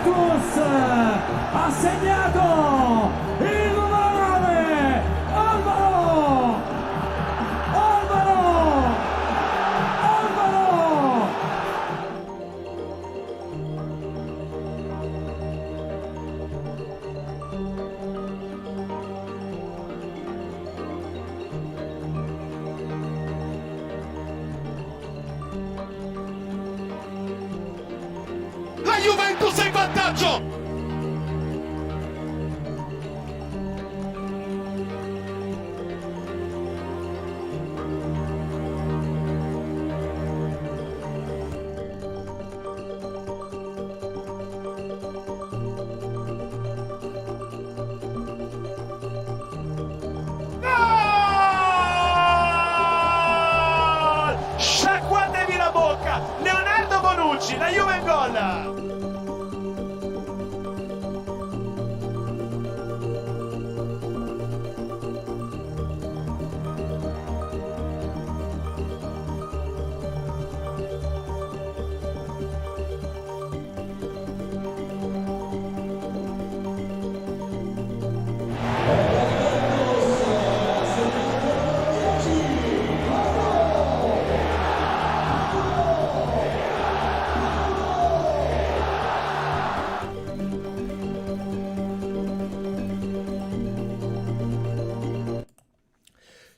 Juventus ha segnato il 9 Alvaro. La Juventus è in vantaggio! Gol! Sciacquatevi la bocca! Leonardo Bonucci, la Juve in gol!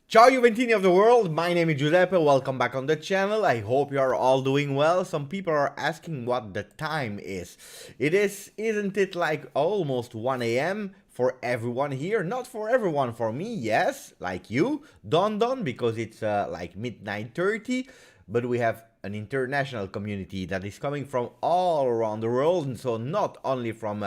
Ciao Juventini of the world, my name is Giuseppe, welcome back on the channel. I hope you are all doing well. Some people are asking what the time is. Isn't it like almost 1 a.m. for everyone here? Not for everyone, for me, yes, like you, Don, because it's like midnight 30, but we have an international community that is coming from all around the world, and so not only from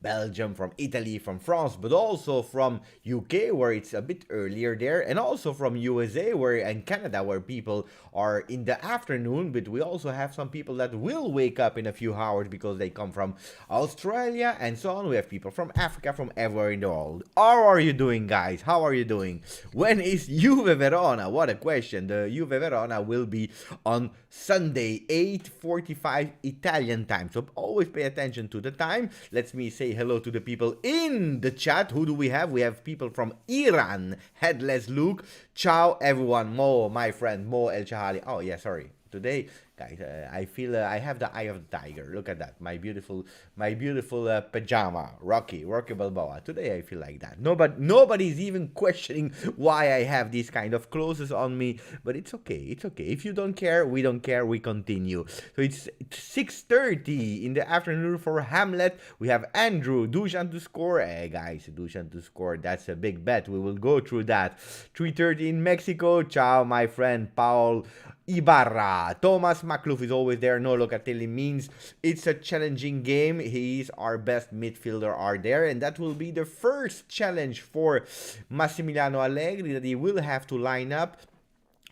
Belgium, from Italy, from France, but also from UK, where it's a bit earlier there, and also from USA and Canada, where people are in the afternoon, but we also have some people that will wake up in a few hours because they come from Australia and so on. We have people from Africa, from everywhere in the world. How are you doing, guys? How are you doing? When is Juve Verona? What a question. The Juve Verona will be on Sunday, 8:45 Italian time, so always pay attention to the time. Let me say hello to the people in the chat. Who do we have? We have people from Iran. Headless Luke. Ciao everyone. Mo, my friend Mo El Chahali. Oh yeah, sorry. Today, guys, I feel I have the eye of the tiger. Look at that, my beautiful pajama, Rocky Balboa. Today I feel like that. Nobody's even questioning why I have these kind of clothes on me, but it's okay. It's okay. If you don't care, we don't care. We continue. So it's 6:30 in the afternoon for Hamlet. We have Andrew Dusan to score. Hey guys, Dusan to score. That's a big bet. We will go through that. 3:30 in Mexico. Ciao, my friend Paul Ibarra. Thomas Makluf is always there. No Locatelli means it's a challenging game. He's our best midfielder are there, and that will be the first challenge for Massimiliano Allegri, that he will have to line up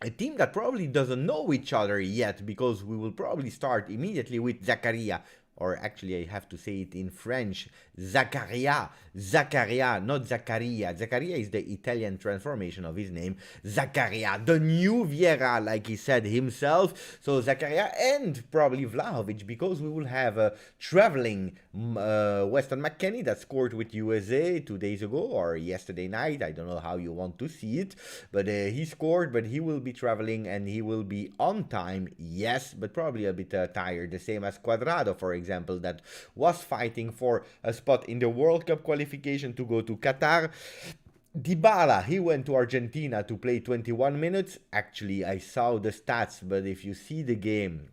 a team that probably doesn't know each other yet, because we will probably start immediately with Zakaria. Or actually, I have to say it in French. Zakaria, not Zakaria. Zakaria is the Italian transformation of his name. Zakaria, the new Vieira, like he said himself. So Zakaria and probably Vlahovic, because we will have a traveling Weston McKennie that scored with USA 2 days ago or yesterday night. I don't know how you want to see it, but he scored, but he will be traveling and he will be on time, yes, but probably a bit tired, the same as Cuadrado, for example, that was fighting for a spot in the World Cup qualification to go to Qatar. Dybala, he went to Argentina to play 21 minutes. Actually, I saw the stats, but if you see the game,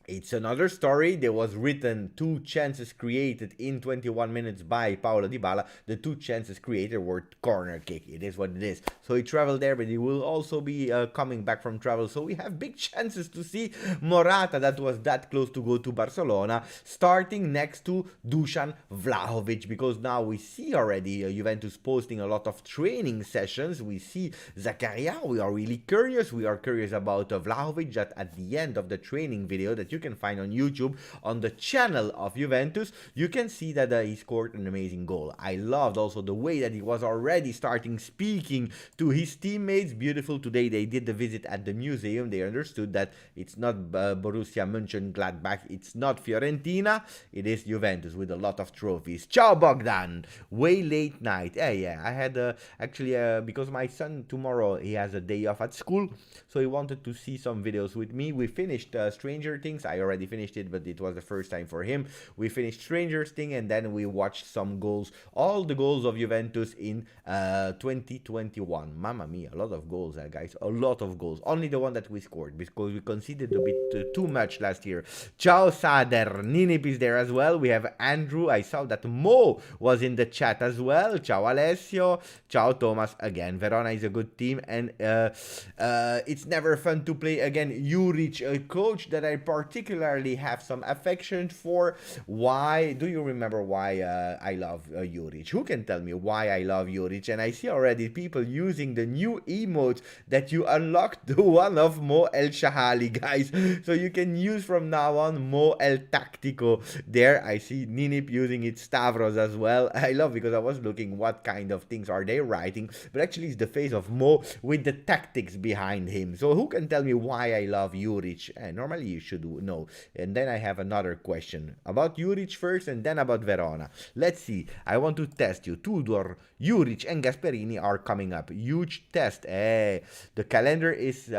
it's another story. There was written 2 chances created in 21 minutes by Paulo Dybala. The 2 chances created were corner kick. It is what it is. So he traveled there, but he will also be coming back from travel. So we have big chances to see Morata, that was that close to go to Barcelona, starting next to Dusan Vlahovic, because now we see already Juventus posting a lot of training sessions. We see Zakaria. We are really curious. We are curious about Vlahovic, that at the end of the training video that that you can find on YouTube on the channel of Juventus, you can see that he scored an amazing goal. I loved also the way that he was already starting speaking to his teammates. Beautiful. Today they did the visit at the museum. They understood that it's not Borussia Mönchengladbach, it's not Fiorentina, it is Juventus with a lot of trophies. Ciao Bogdan, way late night. Yeah, I had actually because my son tomorrow he has a day off at school, so he wanted to see some videos with me. We finished Stranger Things. I already finished it, but it was the first time for him. We finished Stranger Things, and then we watched some goals, all the goals of Juventus in 2021. Mamma mia, a lot of goals, guys, a lot of goals. Only the one that we scored because we conceded a bit too much last year. Ciao Sader, Ninip is there as well. We have Andrew. I saw that Mo was in the chat as well. Ciao Alessio. Ciao Thomas. Again, Verona is a good team, and it's never fun to play again Juric, a coach that I particularly have some affection for. Why? Do you remember why I love Juric? Who can tell me why I love Juric? And I see already people using the new emote that you unlocked, the one of Mo El Shahali, guys. So you can use from now on Mo El Tactico. There I see Ninip using it, Stavros as well. I love, because I was looking what kind of things are they writing, but actually it's the face of Mo with the tactics behind him. So who can tell me why I love Juric? Normally you should know. And then I have another question about Juric first, and then about Verona. Let's see. I want to test you. Tudor, Juric, and Gasperini are coming up. Huge test. The calendar is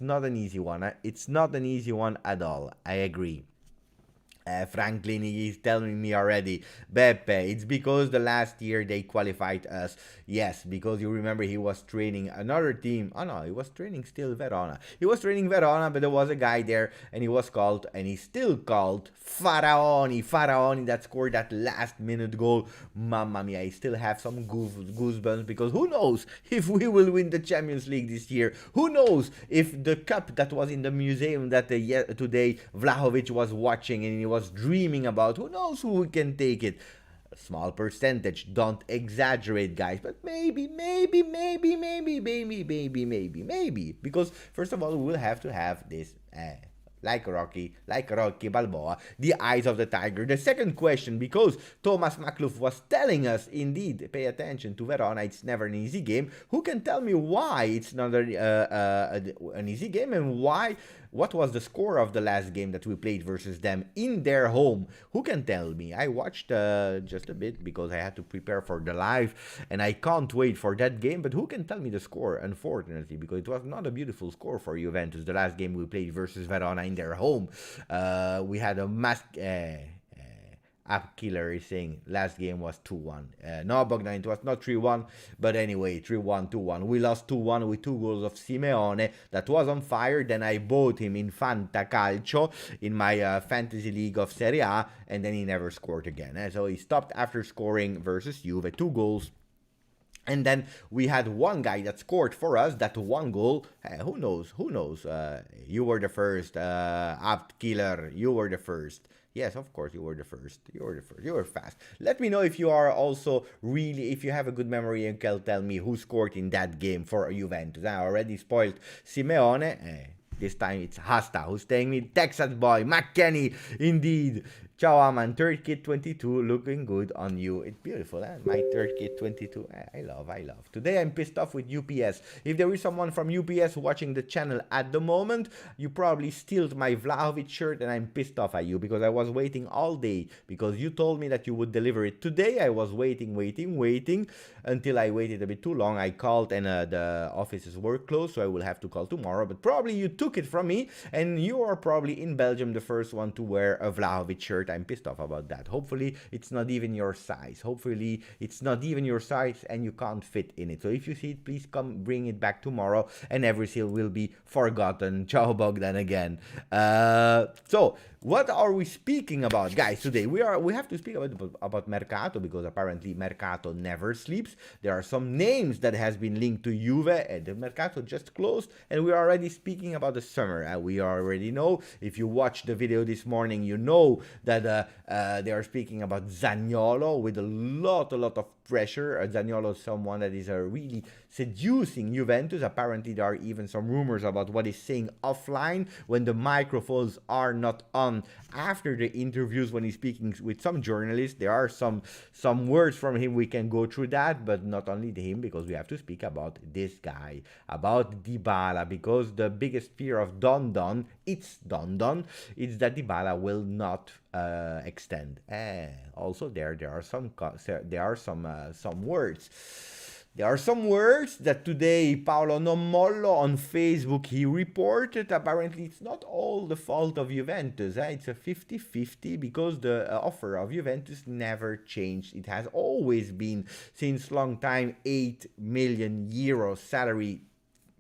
not an easy one. It's not an easy one at all. I agree. Franklin is telling me already, Beppe, it's because the last year they qualified us. Yes, because you remember he was training another team. Oh no, he was training still Verona. He was training Verona, but there was a guy there, and he was called, and he's still called, Faraoni that scored that last minute goal. Mamma mia, I still have some goosebumps, because who knows if we will win the Champions League this year? Who knows if the cup that was in the museum that today Vlahovic was watching and he was dreaming about, who knows who can take it? A small percentage, don't exaggerate, guys, but maybe, because first of all we will have to have this like Rocky Balboa, the eyes of the tiger. The second question, because Thomas Makluf was telling us, indeed, pay attention to Verona, it's never an easy game. Who can tell me why it's not an easy game, and why? What was the score of the last game that we played versus them in their home? Who can tell me? I watched just a bit because I had to prepare for the live, and I can't wait for that game. But who can tell me the score? Unfortunately, because it was not a beautiful score for Juventus. The last game we played versus Verona in their home, we had a App Killer is saying last game was 2-1. No, Bogdan, it was not 3-1, but anyway, 3-1, 2-1. We lost 2-1 with 2 goals of Simeone that was on fire. Then I bought him in Fanta Calcio in my fantasy league of Serie A, and then he never scored again. So he stopped after scoring versus Juve, 2 goals. And then we had one guy that scored for us, that one goal. Who knows? You were the first, App Killer. You were the first. Yes, of course, you were the first. You were fast. Let me know if you are also really, if you have a good memory and can tell me who scored in that game for Juventus. I already spoiled Simeone. This time it's Hasta who's telling me, Texas boy, McKenny, indeed. Ciao Aman, third kit 22, looking good on you. It's beautiful, eh? My third kit 22, I love. Today I'm pissed off with UPS. If there is someone from UPS watching the channel at the moment, you probably stealed my Vlahovic shirt, and I'm pissed off at you because I was waiting all day because you told me that you would deliver it today. I was waiting until I waited a bit too long. I called, and the offices were closed, so I will have to call tomorrow. But probably you took it from me, and you are probably in Belgium the first one to wear a Vlahovic shirt. I'm pissed off about that. Hopefully it's not even your size. And you can't fit in it. So if you see it, please come bring it back tomorrow, and every sale will be forgotten. Ciao Bogdan again. So what are we speaking about, guys? Today we have to speak about Mercato, because apparently Mercato never sleeps. There are some names that has been linked to Juve, and the Mercato just closed, and we are already speaking about the summer. We already know. If you watched the video this morning, you know that they are speaking about Zaniolo with a lot of pressure. Zaniolo is someone that is really seducing Juventus. Apparently, there are even some rumors about what he's saying offline when the microphones are not on. After the interviews, when he's speaking with some journalists, there are some words from him. We can go through that, but not only him, because we have to speak about this guy, about Dybala, because the biggest fear of Don, it's that Dybala will not extend. Also, there are some words. There are some words that today Paolo Nommollo on Facebook, he reported. Apparently, it's not all the fault of Juventus. It's a 50-50 because the offer of Juventus never changed. It has always been, since long time, 8 million euro salary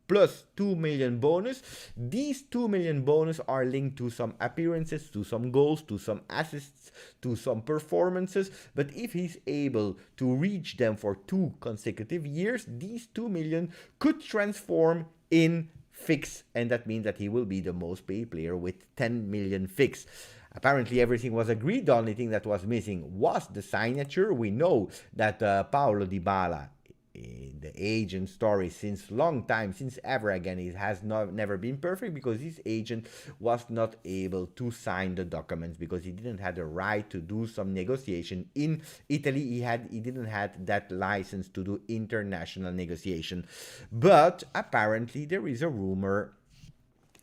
plus 2 million bonus. These 2 million bonus are linked to some appearances, to some goals, to some assists, to some performances. But if he's able to reach them for 2 consecutive years, these 2 million could transform in fix, and that means that he will be the most paid player with 10 million fix. Apparently everything was agreed. The only thing that was missing was the signature. We know that Paulo Dybala, the agent story since long time, since ever again, it has never been perfect because his agent was not able to sign the documents because he didn't have the right to do some negotiation in Italy. He didn't have that license to do international negotiation. But apparently there is a rumor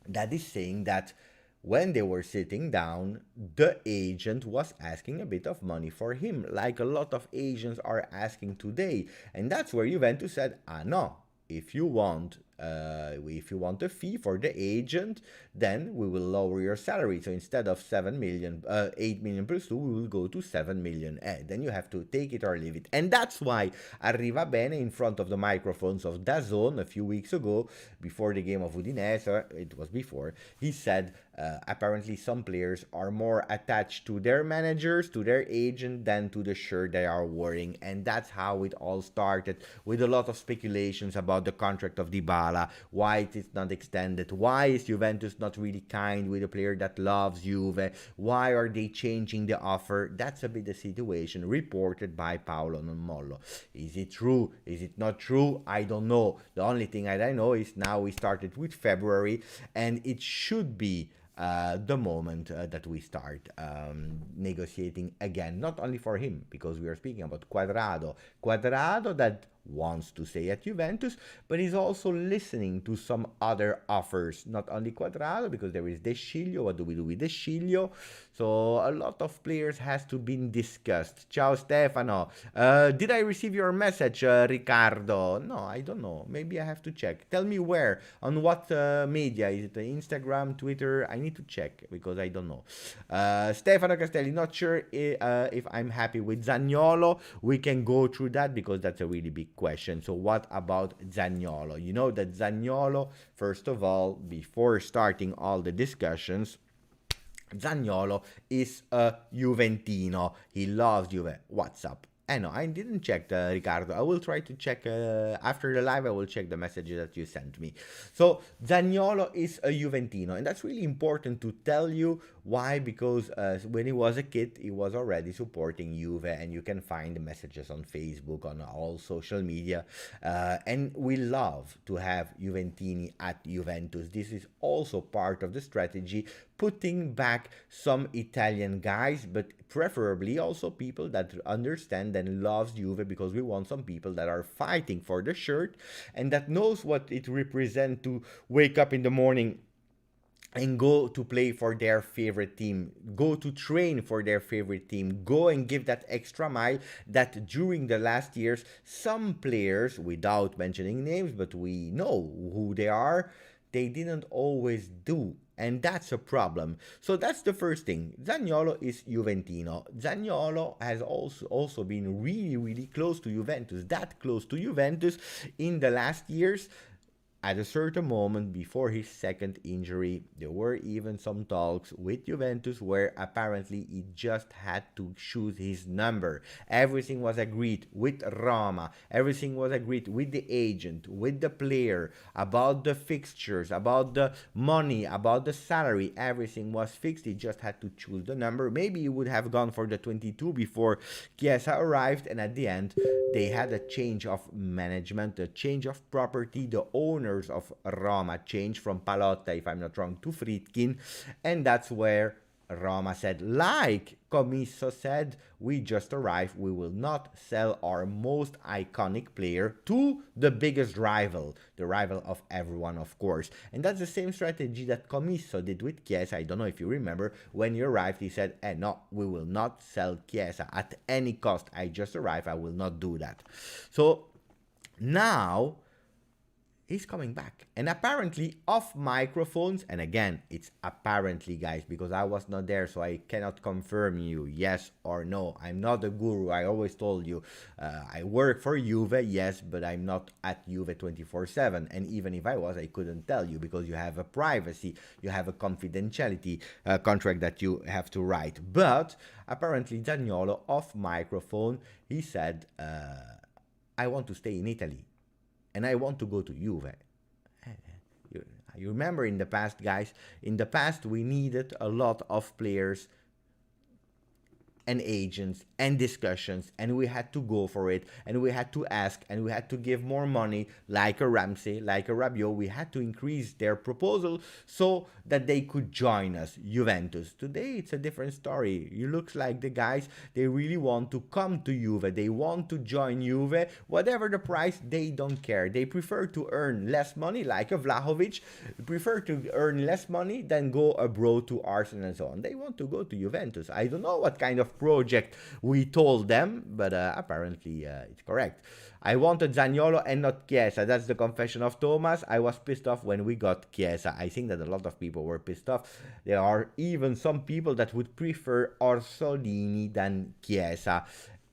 that is saying that when they were sitting down, the agent was asking a bit of money for him, like a lot of agents are asking today. And that's where Juventus said, no, if you want a fee for the agent, then we will lower your salary. So instead of 8 million plus 2, we will go to 7 million. Then you have to take it or leave it. And that's why Arriva Bene, in front of the microphones of DAZN a few weeks ago, before the game of Udinese, it was before, he said apparently some players are more attached to their managers, to their agent, than to the shirt they are wearing. And that's how it all started, with a lot of speculations about the contract of Dybala, why it is not extended, why is Juventus not really kind with a player that loves Juve, why are they changing the offer. That's a bit the situation reported by Paolo Nommollo. Is it true? Is it not true? I don't know. The only thing that I know is now we started with February, and it should be the moment that we start negotiating again, not only for him, because we are speaking about Cuadrado that wants to stay at Juventus, but he's also listening to some other offers, not only Cuadrado, because there is De Sciglio. What do we do with De Sciglio? So a lot of players has to be discussed. Ciao Stefano, did I receive your message, Riccardo? No, I don't know, maybe I have to check. Tell me where, on what media, is it Instagram, Twitter? I need to check because I don't know. Stefano Castelli, not sure if I'm happy with Zaniolo. We can go through that because that's a really big question. So what about Zaniolo? You know that Zaniolo, first of all, before starting all the discussions, Zaniolo is a Juventino. He loves Juve. What's up? No, I didn't check, Riccardo. I will try to check after the live. I will check the messages that you sent me. So Zaniolo is a Juventino, and that's really important to tell you. Why? Because when he was a kid, he was already supporting Juve, and you can find the messages on Facebook, on all social media. And we love to have Juventini at Juventus. This is also part of the strategy, putting back some Italian guys, but preferably also people that understand and loves Juve, because we want some people that are fighting for the shirt and that knows what it represents to wake up in the morning and go to play for their favorite team, go to train for their favorite team, go and give that extra mile that during the last years, some players, without mentioning names, but we know who they are, they didn't always do. And that's a problem. So that's the first thing. Zaniolo is Juventino. Zaniolo has also been really, really close to Juventus, that close to Juventus in the last years. at a certain moment before his second injury, there were even some talks with Juventus where apparently he just had to choose his number. Everything was agreed with Roma, everything was agreed with the agent, with the player, about the fixtures, about the money, about the salary. Everything was fixed. He just had to choose the number. Maybe he would have gone for the 22 before Chiesa arrived, and at the end they had a change of management, a change of property. The owners of Roma changed from Palotta, if I'm not wrong, to Friedkin, and that's where Roma said, like Commisso said, we just arrived, we will not sell our most iconic player to the biggest rival, the rival of everyone, of course. And that's the same strategy that Commisso did with Chiesa. I don't know if you remember, when he arrived, he said, no, we will not sell Chiesa at any cost. I just arrived, I will not do that. So now he's coming back, and apparently off microphones, and again it's apparently, guys, because I was not there, so I cannot confirm you yes or no. I'm not a guru. I always told you, I work for Juve, yes, but I'm not at Juve 24/7, and even if I was, I couldn't tell you, because you have a privacy, you have a confidentiality contract that you have to write. But apparently Zaniolo off microphone, he said, I want to stay in Italy and I want to go to Juve. You remember in the past, guys, in the past we needed a lot of players and agents and discussions, and we had to go for it, and we had to ask, and we had to give more money, like a Ramsey, like a Rabiot. We had to increase their proposal so that they could join us, Juventus. Today it's a different story. It looks like the guys, they really want to come to Juve, they want to join Juve, whatever the price, they don't care. They prefer to earn less money, like a Vlahovic, prefer to earn less money than go abroad to Arsenal and so on. They want to go to Juventus. I don't know what kind of project we told them, but apparently it's correct. I wanted Zaniolo and not Chiesa. That's the confession of Thomas. I was pissed off when we got Chiesa. I think that a lot of people were pissed off. There are even some people that would prefer Orsolini than Chiesa.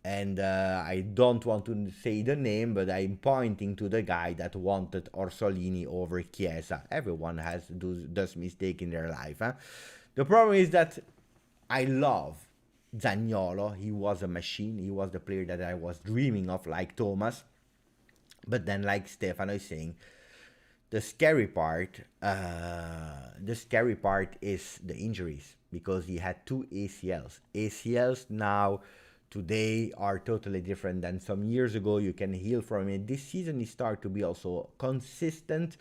And I don't want to say the name, but I'm pointing to the guy that wanted Orsolini over Chiesa. Everyone does mistake in their life. Huh? The problem is that I love Zaniolo. He was a machine. He was the player that I was dreaming of, like Thomas. But then, like Stefano is saying, the scary part is the injuries, because he had 2 ACLs. ACLs now today are totally different than some years ago. You can heal from it. This season he started to be also consistent,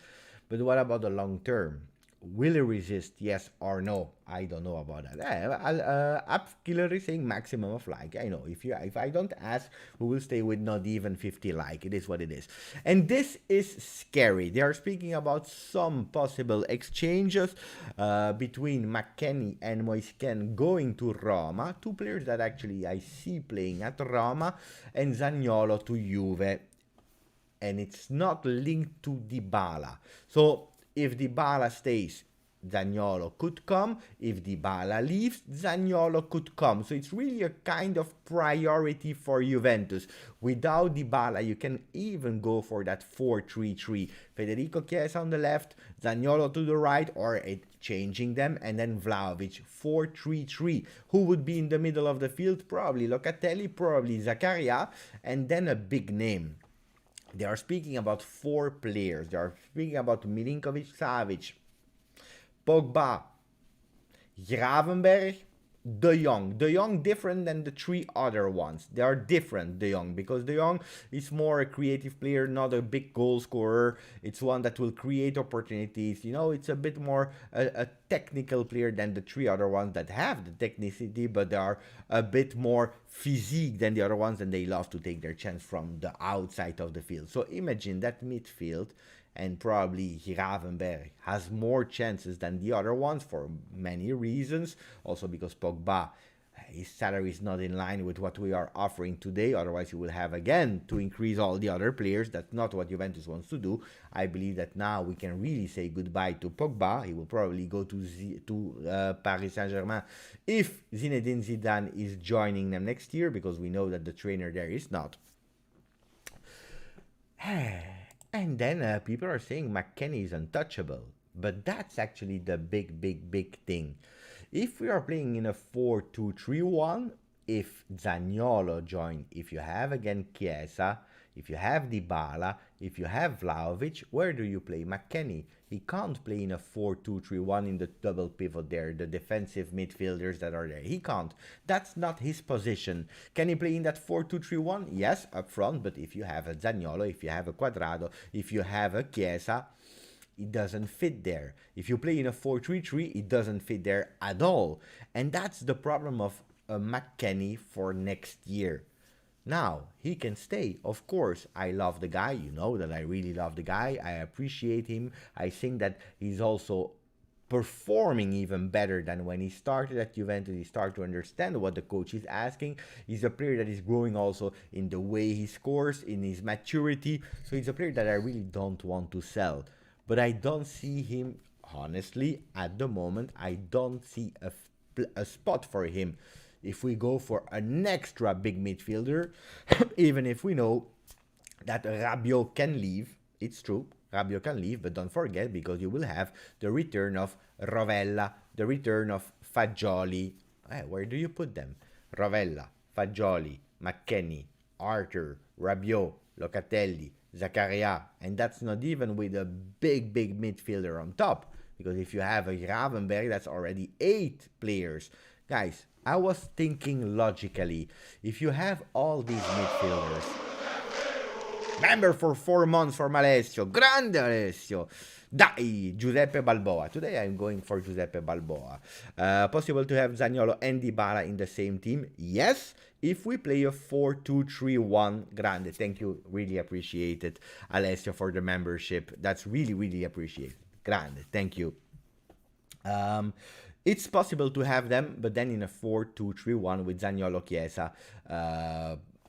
but what about the long term? Will he resist, yes or no? I don't know about that. Upkiller is saying maximum of like. I know, if I don't ask, we will stay with not even 50 like. It is what it is. And this is scary. They are speaking about some possible exchanges between McKennie and Moisken going to Roma. 2 players that actually I see playing at Roma, and Zaniolo to Juve. And it's not linked to Dybala. So if Dybala stays, Zaniolo could come. If Dybala leaves, Zaniolo could come. So it's really a kind of priority for Juventus. Without Dybala, you can even go for that 4-3-3. Federico Chiesa on the left, Zaniolo to the right, or changing them, and then Vlahovic, 4-3-3. Who would be in the middle of the field? Probably Locatelli, probably Zakaria, and then a big name. They are speaking about 4 players. They are speaking about Milinkovic-Savic, Pogba, Gravenberch, De Jong. De Jong different than the 3 other ones. They are different, De Jong, because De Jong is more a creative player, not a big goal scorer. It's one that will create opportunities. You know, it's a bit more a technical player than the 3 other ones that have the technicity, but they are a bit more physique than the other ones, and they love to take their chance from the outside of the field. So imagine that midfield, and probably Gravenberch has more chances than the other ones for many reasons. Also because Pogba, his salary is not in line with what we are offering today. Otherwise, you will have again to increase all the other players. That's not what Juventus wants to do. I believe that now we can really say goodbye to Pogba. He will probably go to Paris Saint-Germain if Zinedine Zidane is joining them next year, because we know that the trainer there is not. And then people are saying McKennie is untouchable. But that's actually the big thing. If we are playing in a 4-2-3-1, if Zaniolo join, if you have again Chiesa, if you have Dybala, if you have Vlahovic, where do you play McKennie? He can't play in a 4-2-3-1 in the double pivot there, the defensive midfielders that are there. He can't. That's not his position. Can he play in that 4-2-3-1? Yes, up front, but if you have a Zaniolo, if you have a Quadrado, if you have a Chiesa, it doesn't fit there. If you play in a 4-3-3, it doesn't fit there at all. And that's the problem of a McKennie for next year. Now, he can stay, of course. I love the guy, you know that I really love the guy. I appreciate him. I think that he's also performing even better than when he started at Juventus. He started to understand what the coach is asking. He's a player that is growing also in the way he scores, in his maturity. So he's a player that I really don't want to sell. But I don't see him, honestly, at the moment, I don't see a spot for him. If we go for an extra big midfielder, even if we know that Rabiot can leave, it's true, Rabiot can leave, but don't forget, because you will have the return of Rovella, the return of Fagioli. Where do you put them? Rovella, Fagioli, McKennie, Arthur, Rabiot, Locatelli, Zakaria, and that's not even with a big midfielder on top, because if you have a Gravenberg, that's already 8 players. Guys, I was thinking logically, if you have all these midfielders, member for 4 months from Alessio, grande Alessio, dai, Giuseppe Balboa, today I'm going for Giuseppe Balboa. Possible to have Zaniolo and Dybala in the same team? Yes, if we play a 4-2-3-1, grande, thank you, really appreciate it, Alessio, for the membership, that's really appreciated, grande, thank you. It's possible to have them, but then in a 4-2-3-1 with Zaniolo, Chiesa,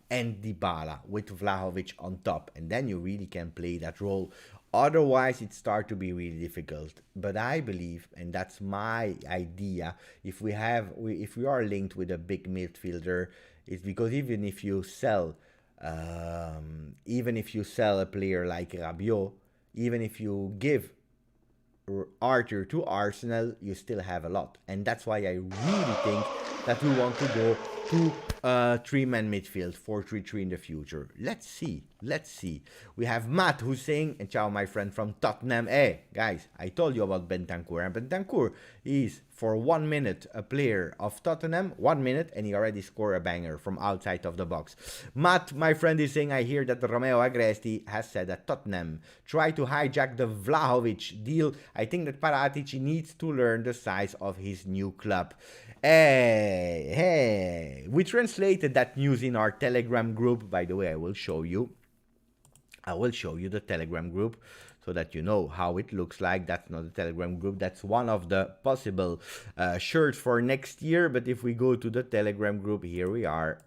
and Dybala with Vlahovic on top, and then you really can play that role. Otherwise, it starts to be really difficult. But I believe, and that's my idea, if we are linked with a big midfielder, it's because even if you sell a player like Rabiot, even if you give Arthur to Arsenal, you still have a lot. And that's why I really think that we want to go to a 3-man midfield, 4-3-3 in the future. Let's see. We have Matt who's saying, and ciao my friend from Tottenham, hey guys, I told you about Bentancur, and Bentancur is for 1 minute a player of Tottenham, 1 minute, and he already scored a banger from outside of the box. Matt, my friend, is saying, I hear that Romeo Agresti has said that Tottenham try to hijack the Vlahovic deal. I think that Paratici needs to learn the size of his new club. Hey, we translated that news in our Telegram group. By the way, I will show you the Telegram group so that you know how it looks like. That's not a Telegram group. That's one of the possible shirts for next year. But if we go to the Telegram group, here we are.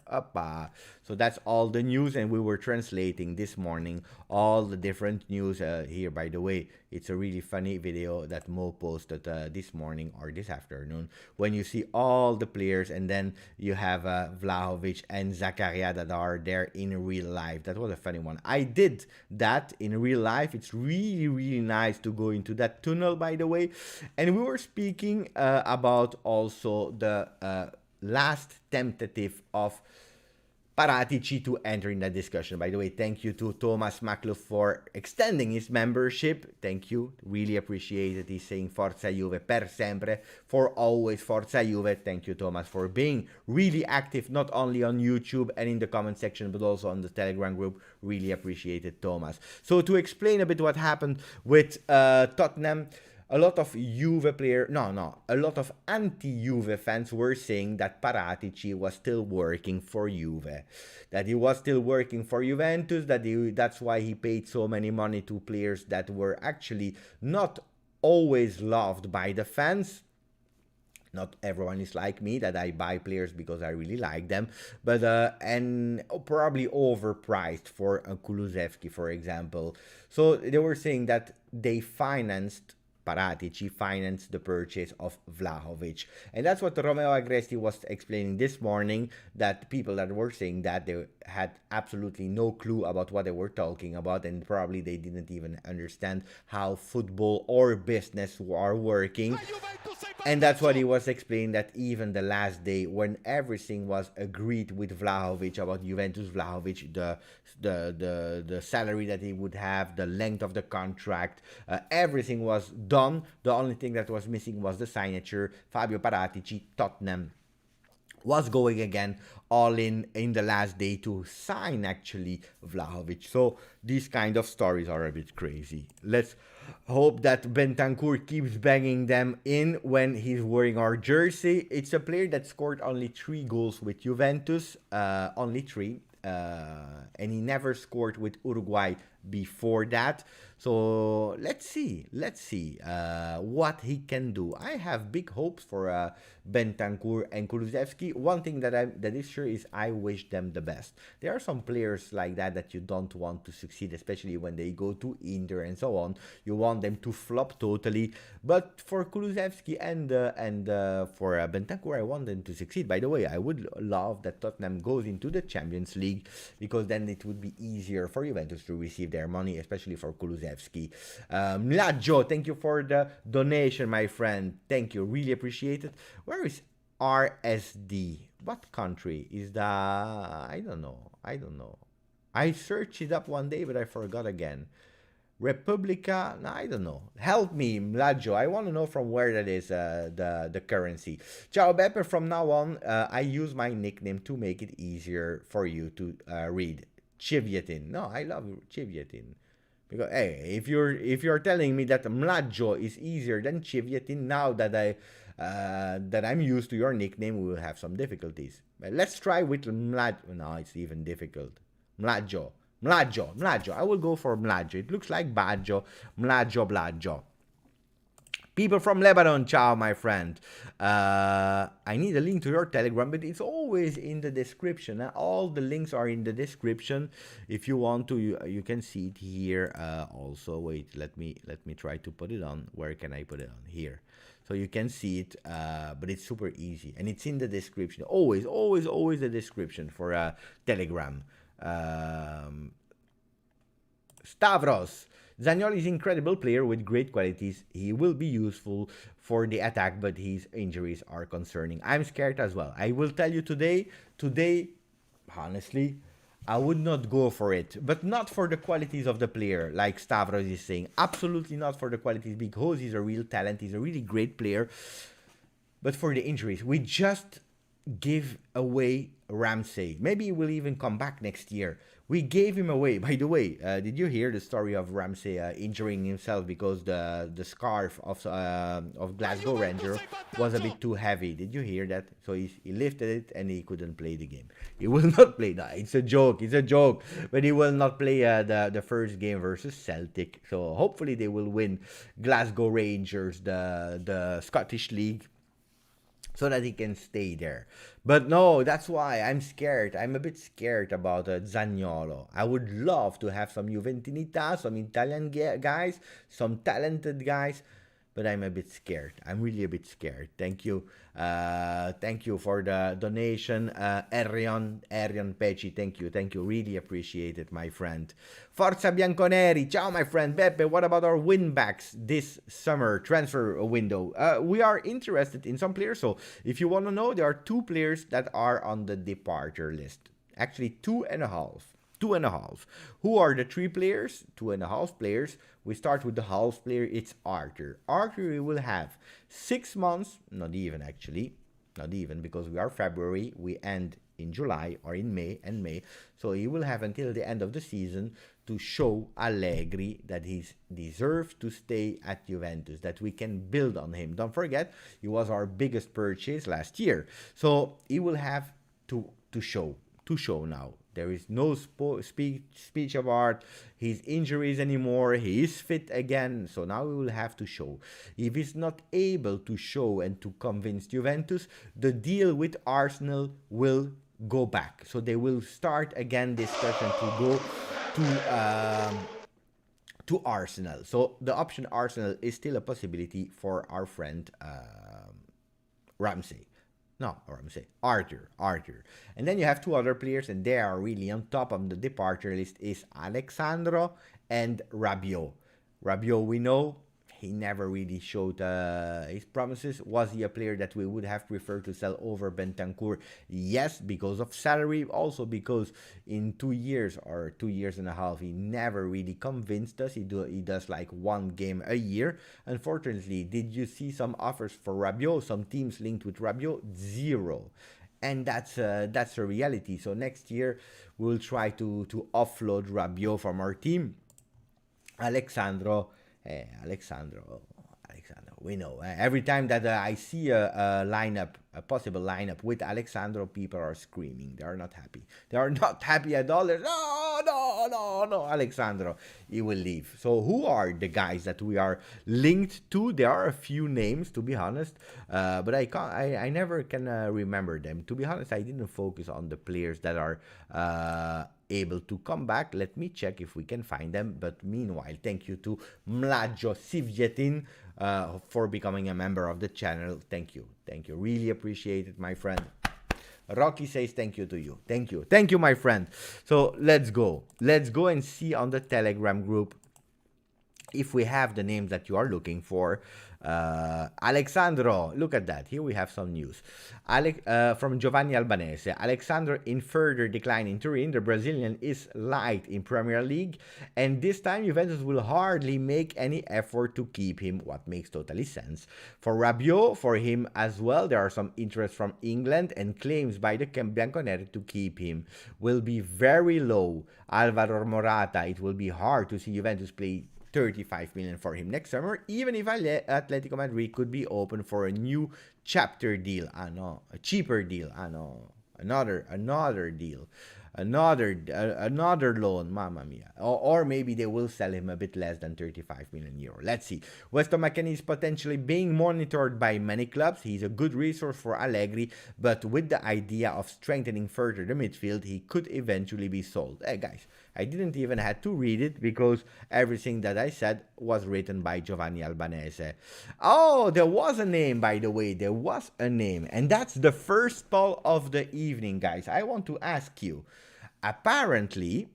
So that's all the news, and we were translating this morning all the different news here. By the way, it's a really funny video that Mo posted this morning or this afternoon, when you see all the players and then you have Vlahovic and Zakaria that are there in real life. That was a funny one. I did that in real life. It's really nice to go into that tunnel, by the way. And we were speaking about also the last tentative of Paratici to enter in that discussion. By the way, thank you to Thomas Maklouf for extending his membership. Thank you. Really appreciate it. He's saying Forza Juve per sempre, for always Forza Juve. Thank you, Thomas, for being really active, not only on YouTube and in the comment section, but also on the Telegram group. Really appreciate it, Thomas. So to explain a bit what happened with Tottenham, a lot of Juve players, a lot of anti-Juve fans were saying that Paratici was still working for Juve, that he was still working for Juventus, that's why he paid so many money to players that were actually not always loved by the fans. Not everyone is like me, that I buy players because I really like them, but and probably overpriced for Kulusevski, for example. So they were saying that they financed Paratici financed the purchase of Vlahovic. And that's what Romeo Agresti was explaining this morning, that people that were saying that they had absolutely no clue about what they were talking about, and probably they didn't even understand how football or business are working. And that's what he was explaining, that even the last day when everything was agreed with Vlahovic about Juventus Vlahovic, the salary that he would have, the length of the contract, everything was done. The only thing that was missing was the signature. Fabio Paratici, Tottenham, was going again all in the last day to sign actually Vlahovic. So these kind of stories are a bit crazy. Let's hope that Bentancur keeps banging them in when he's wearing our jersey. It's a player that scored only 3 goals with Juventus, only 3, and he never scored with Uruguay before that. So let's see what he can do. I have big hopes for Bentancur and Kulusevski. One thing that is sure is I wish them the best. There are some players like that you don't want to succeed, especially when they go to Inter and so on. You want them to flop totally. But for Kulusevski and for Bentancur, I want them to succeed. By the way, I would love that Tottenham goes into the Champions League, because then it would be easier for Juventus to receive their money, especially for Kulusevski. Mlaggio, thank you for the donation, my friend. Thank you, really appreciate it. Where is RSD? What country is the... I don't know. I searched it up one day, but I forgot again. Repubblica, no, I don't know. Help me, Mlaggio. I want to know from where that is, the currency. Ciao Beppe, from now on, I use my nickname to make it easier for you to read. Civetin. No, I love Civetin. Because hey, if you're telling me that Mlaggio is easier than Civetin, now that I'm used to your nickname, we will have some difficulties. But let's try with Mlaggio. No, it's even difficult. Mlaggio. I will go for Mlaggio. It looks like Baggio. Mlaggio. People from Lebanon, ciao, my friend. I need a link to your Telegram, but it's always in the description. All the links are in the description. If you want to, you can see it here. Also, wait, let me try to put it on. Where can I put it on? Here. So you can see it, but it's super easy, and it's in the description. Always the description for Telegram. Stavros. Zaniolo is an incredible player with great qualities. He will be useful for the attack, but his injuries are concerning. I'm scared as well. I will tell you today, honestly, I would not go for it. But not for the qualities of the player, like Stavros is saying. Absolutely not for the qualities, because he's a real talent. He's a really great player. But for the injuries, we just give away Ramsey. Maybe he will even come back next year. We gave him away. By the way, did you hear the story of Ramsey injuring himself because the scarf of Glasgow Rangers was a bit too heavy? Did you hear that? So he lifted it and he couldn't play the game. He will not play that. It's a joke. But he will not play the first game versus Celtic. So hopefully they will win Glasgow Rangers, the Scottish League, so that he can stay there. But no, that's why I'm scared. I'm a bit scared about Zaniolo. I would love to have some Juventinità, some Italian guys, some talented guys, but I'm a bit scared. I'm really a bit scared. Thank you. Thank you for the donation. Erion Pecci, thank you. Really appreciate it, my friend. Forza Bianconeri. Ciao, my friend. Beppe, what about our win-backs this summer transfer window? We are interested in some players. So if you want to know, there are 2 players that are on the departure list. Actually, 2.5. 2.5. Who are the 3 players? 2.5 players. We start with the half player. It's Arthur. Arthur will have 6 months, not even because we are February. We end in July or in May. So he will have until the end of the season to show Allegri that he deserves to stay at Juventus, that we can build on him. Don't forget, he was our biggest purchase last year. So he will have to show now. There is no speech about his injuries anymore. He is fit again. So now we will have to show. If he's not able to show and to convince Juventus, the deal with Arsenal will go back. So they will start again discussion to go to Arsenal. So the option Arsenal is still a possibility for our friend Ramsey. No, Ramsey. Arthur. And then you have two other players, and they are really on top of the departure list is Alexandro and Rabiot. Rabiot, we know, he never really showed his promises. Was he a player that we would have preferred to sell over Bentancur? Yes, because of salary. Also because in 2 years or 2 years and a half, he never really convinced us. He does like one game a year. Unfortunately, did you see some offers for Rabiot? Some teams linked with Rabiot? Zero. And that's a reality. So next year, we'll try to offload Rabiot from our team. Alexandro, we know. Every time that I see a possible lineup with Alexandro, people are screaming. They are not happy. They are not happy at all. No, Alexandro, he will leave. So who are the guys that we are linked to? There are a few names, to be honest, but I never can remember them. To be honest, I didn't focus on the players that are able to come back. Let me check if we can find them. But meanwhile, thank you to Mlađo Sivjetin for becoming a member of the channel. Thank you. Really appreciate it, my friend. Rocky says thank you to you. Thank you, my friend. So let's go and see on the Telegram group if we have the names that you are looking for. Alexandro, look at that. Here we have some news. From Giovanni Albanese. Alexandro in further decline in Turin. The Brazilian is light in Premier League, and this time Juventus will hardly make any effort to keep him, what makes totally sense. For Rabiot, for him as well, there are some interest from England, and claims by the Bianconeri to keep him will be very low. Alvaro Morata, it will be hard to see Juventus play 35 million for him next summer, even if Atletico Madrid could be open for a new chapter deal. A cheaper deal. Another deal. Another loan, mamma mia. Or maybe they will sell him a bit less than 35 million euro. Let's see. Weston McKennie is potentially being monitored by many clubs. He's a good resource for Allegri, but with the idea of strengthening further the midfield, he could eventually be sold. Hey guys, I didn't even have to read it because everything that I said was written by Giovanni Albanese. Oh, there was a name, by the way. There was a name. And that's the first poll of the evening, guys. I want to ask you. Apparently,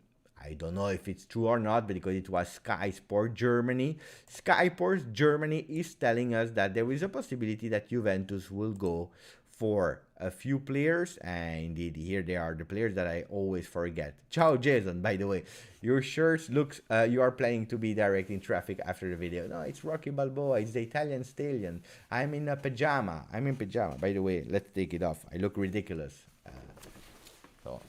I don't know if it's true or not, because it was Sky Sport Germany. Sky Sport Germany is telling us that there is a possibility that Juventus will go for a few players, and indeed here they are, the players that I always forget. Ciao Jason, by the way, your shirts looks you are planning to be directing traffic after the video. No, it's Rocky Balboa, it's the Italian stallion. I'm in pajama, by the way. Let's take it off. I look ridiculous. So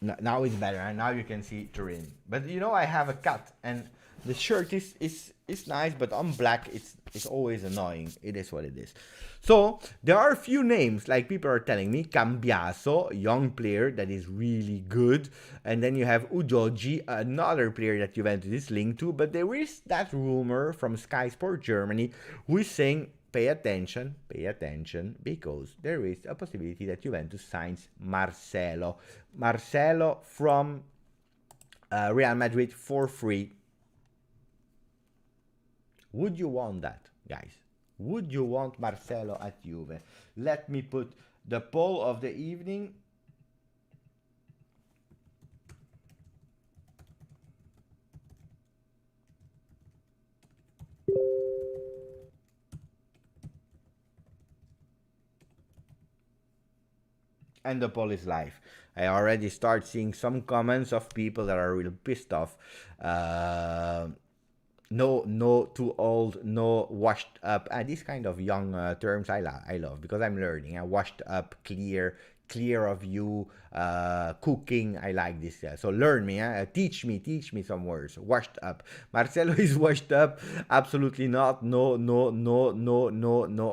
now it's better, and now you can see Turin. But you know, I have a cut, and the shirt is nice, but on black it's always annoying. It is what it is. So there are a few names, like people are telling me. Cambiaso, young player that is really good. And then you have Udogi, another player that Juventus is linked to. But there is that rumor from Sky Sport Germany who is saying, pay attention, because there is a possibility that Juventus signs Marcelo from Real Madrid for free. Would you want that, guys? Would you want Marcelo at Juve? Let me put the poll of the evening. And the poll is live. I already start seeing some comments of people that are real pissed off. No, too old, no washed up. These kind of young terms I love because I'm learning. Washed up, clear of you, cooking. I like this. So learn me. Teach me some words. Washed up. Marcelo is washed up. Absolutely not. No.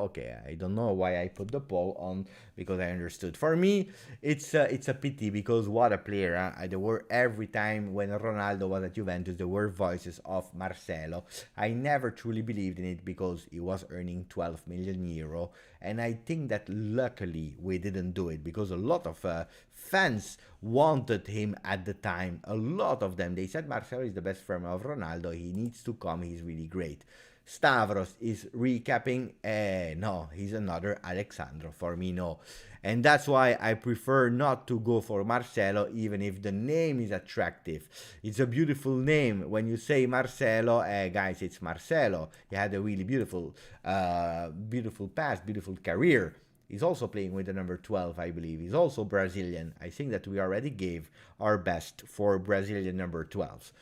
Okay, I don't know why I put the poll on, because I understood. For me, it's a pity because what a player. Huh? There were every time when Ronaldo was at Juventus, there were voices of Marcelo. I never truly believed in it because he was earning 12 million euro, and I think that luckily we didn't do it because a lot of fans wanted him at the time. A lot of them, they said Marcelo is the best friend of Ronaldo. He needs to come. He's really great. Stavros is recapping. No, he's another Alexandro. For me, no. And that's why I prefer not to go for Marcelo, even if the name is attractive. It's a beautiful name. When you say Marcelo, guys, it's Marcelo. He had a really beautiful past, beautiful career. He's also playing with the number 12, I believe. He's also Brazilian. I think that we already gave our best for Brazilian number 12.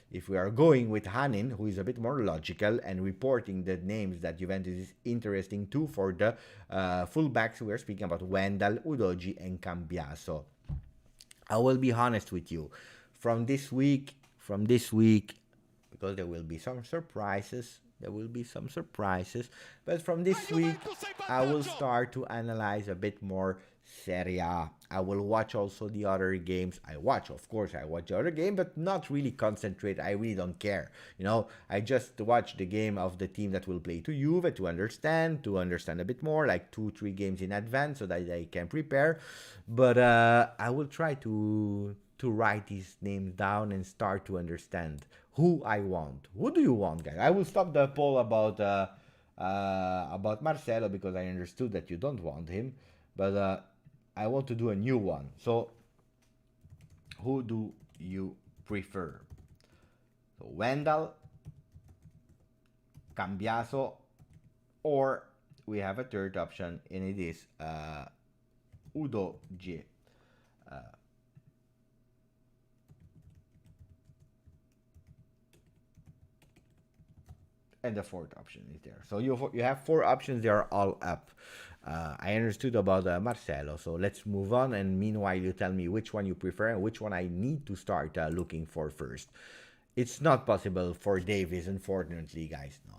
If we are going with Hanin, who is a bit more logical and reporting the names that Juventus is interesting too for the fullbacks, we are speaking about Wendell, Udogi, and Cambiaso. I will be honest with you. From this week, because there will be some surprises, but from this week, I will start to analyze a bit more Serie A. I will watch also the other games. Of course, I watch the other game, but not really concentrate. I really don't care. You know, I just watch the game of the team that will play to Juve to understand a bit more, like 2-3 games in advance so that I can prepare. But I will try to write these names down and start to understand who I want. Who do you want, guys? I will stop the poll about Marcelo because I understood that you don't want him, but I want to do a new one. So, who do you prefer? So, Wendell, Cambiaso, or we have a third option, and it is Udogie. And the fourth option is there. So you have 4 options. They are all up. I understood about Marcelo. So let's move on. And meanwhile, you tell me which one you prefer and which one I need to start looking for first. It's not possible for Davis, unfortunately, guys. No,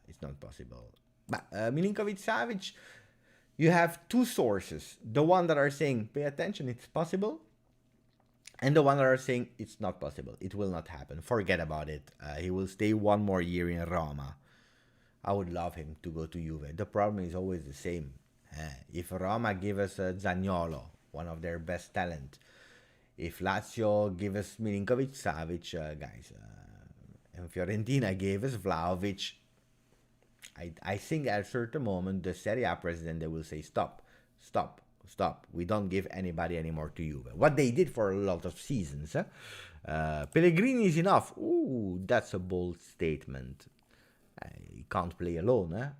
it's not possible. But Milinkovic-Savic, you have 2 sources. The one that are saying, pay attention, it's possible. And the one that are saying it's not possible. It will not happen. Forget about it. He will stay 1 more year in Roma. I would love him to go to Juve. The problem is always the same. If Roma give us Zaniolo, one of their best talent, if Lazio give us Milinkovic-Savic, guys, and Fiorentina gave us Vlahovic, I think at a certain moment the Serie A president, they will say stop. We don't give anybody anymore to Juve. What they did for a lot of seasons. Pellegrini is enough. Ooh, that's a bold statement. He can't play alone.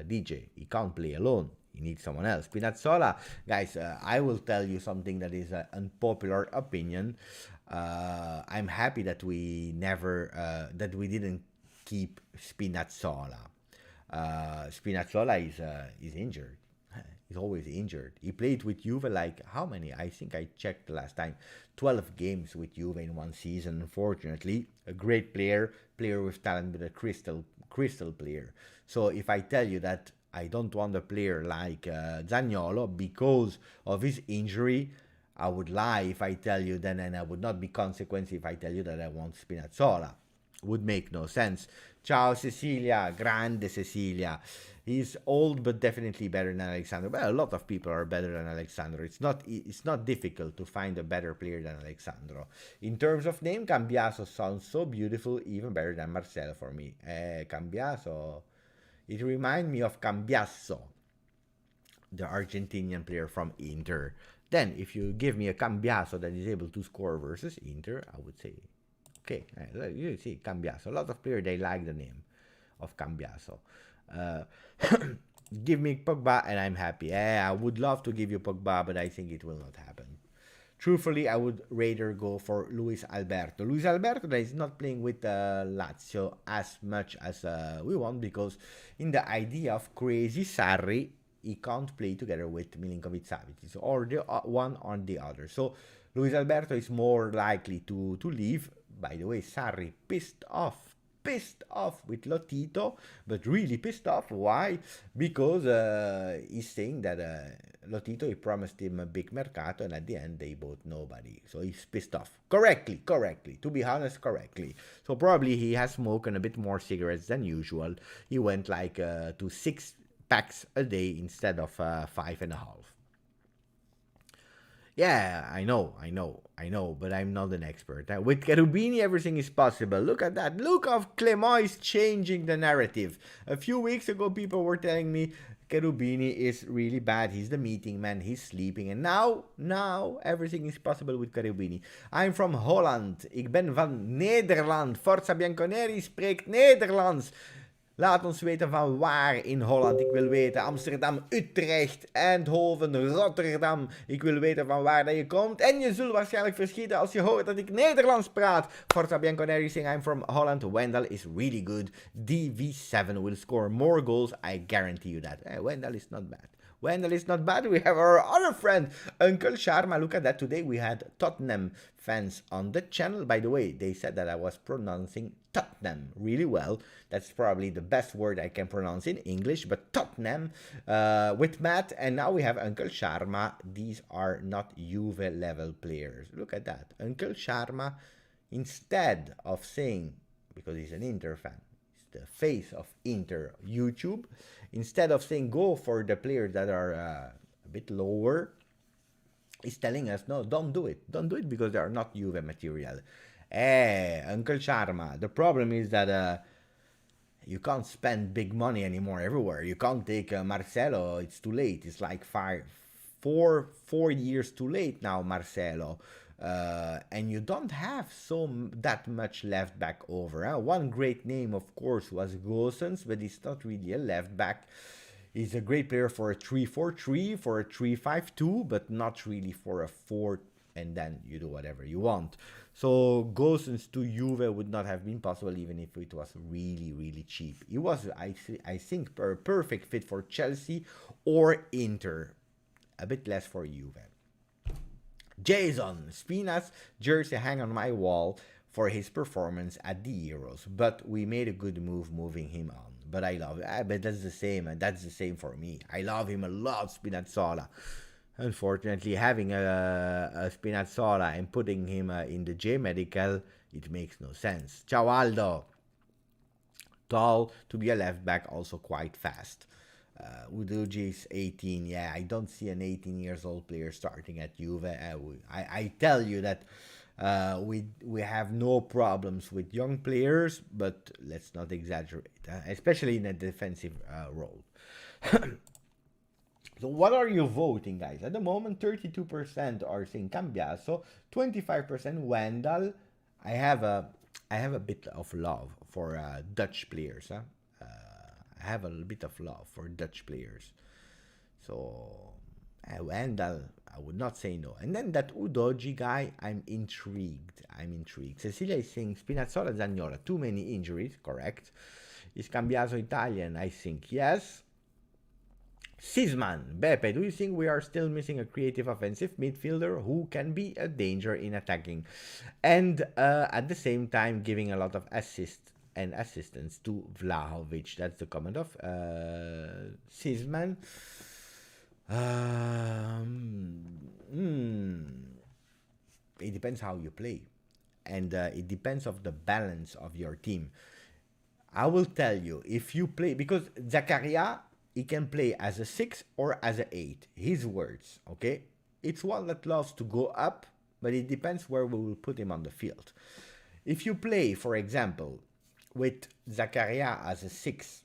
DJ, he can't play alone. He needs someone else. Spinazzola, guys, I will tell you something that is an unpopular opinion. I'm happy that we didn't keep Spinazzola. Spinazzola is injured. He's always injured. He played with Juve like how many? I think I checked last time. 12 games with Juve in 1 season, unfortunately. A great player with talent, but a crystal player. So if I tell you that I don't want a player like Zaniolo because of his injury, I would lie if I tell you then, and I would not be consequent if I tell you that I want Spinazzola. Would make no sense. Ciao Cecilia, grande Cecilia. He's old but definitely better than Alexandro. Well, a lot of people are better than Alexandro. It's not difficult to find a better player than Alexandro. In terms of name, Cambiaso sounds so beautiful, even better than Marcelo for me. Cambiaso, it reminds me of Cambiaso, the Argentinian player from Inter. Then, if you give me a Cambiaso that is able to score versus Inter, I would say, okay, you see, Cambiaso. A lot of players, they like the name of Cambiaso. Give me Pogba and I'm happy. I would love to give you Pogba, but I think it will not happen. Truthfully, I would rather go for Luis Alberto. Luis Alberto that is not playing with Lazio as much as we want, because in the idea of crazy Sarri, he can't play together with Milinkovic-Savic. It's or the one or the other. So Luis Alberto is more likely to leave. By the way, Sarri pissed off pissed off with Lotito, but really pissed off. Why? Because he's saying that Lotito, he promised him a big mercato, and at the end they bought nobody. So he's pissed off. Correctly. To be honest, correctly. So probably he has smoking a bit more cigarettes than usual. He went like to 6 packs a day instead of 5.5. Yeah, I know, but I'm not an expert. With Cherubini, everything is possible. Look at that. Look how Clément is changing the narrative. A few weeks ago, people were telling me Cherubini is really bad. He's the meeting man. He's sleeping. And now, everything is possible with Cherubini. I'm from Holland. Ik ben van Nederland. Forza Bianconeri spreekt Nederlands. Laat ons weten van waar in Holland. Ik wil weten Amsterdam, Utrecht, Eindhoven, Rotterdam. Ik wil weten van waar dat je komt. En je zult waarschijnlijk verschieten als je hoort dat ik Nederlands praat. Forza Bianconeri saying I'm from Holland. Wendell is really good. DV7 will score more goals. I guarantee you that. Wendell is not bad. Wendell is not bad. We have our other friend, Uncle Sharma. Look at that. Today we had Tottenham fans on the channel. By the way, they said that I was pronouncing Tottenham really well. That's probably the best word I can pronounce in English. But Tottenham with Matt. And now we have Uncle Sharma. These are not Juve level players. Look at that. Uncle Sharma, instead of saying, because he's an Inter fan, the face of Inter YouTube, instead of saying go for the players that are a bit lower, he's telling us, no, don't do it because they are not Juve material. Uncle Sharma, the problem is that you can't spend big money anymore everywhere. You can't take Marcelo, it's too late. It's like 4 years too late now, Marcelo. And you don't have that much left back over. One great name, of course, was Gosens, but he's not really a left back. He's a great player for a 3-4-3, for a 3-5-2, but not really for a 4, and then you do whatever you want. So Gosens to Juve would not have been possible even if it was really, really cheap. He was, I think, a perfect fit for Chelsea or Inter. A bit less for Juve. Jason, Spina's jersey hang on my wall for his performance at the Euros, but we made a good move moving him on. But I love it. But that's the same, and that's the same for me. I love him a lot, Spinazzola. Unfortunately, having a Spinazzola and putting him in the J Medical, it makes no sense. Ciao Aldo. Tall to be a left back, also quite fast. Udoji is 18. Yeah, I don't see an 18 years old player starting at Juve. I tell you that we have no problems with young players, but let's not exaggerate, especially in a defensive role. So what are you voting, guys? At the moment, 32% are saying Cambiaso, 25% Wendell. I have a bit of love for Dutch players. I have a bit of love for Dutch players. So, Wendell, I would not say no. And then that Udoji guy, I'm intrigued. Cecilia is saying Spinazzola, Zaniolo, too many injuries, correct. Is Cambiaso Italian? I think yes. Sisman, Beppe, do you think we are still missing a creative offensive midfielder who can be a danger in attacking and at the same time giving a lot of assists and assistance to Vlahovic? That's the comment of Sisman. It depends how you play, and it depends of the balance of your team. I will tell you, if you play, because Zakaria, he can play as a 6 or as a 8. His words, okay? It's one that loves to go up, but it depends where we will put him on the field. If you play, for example, with Zakaria as a 6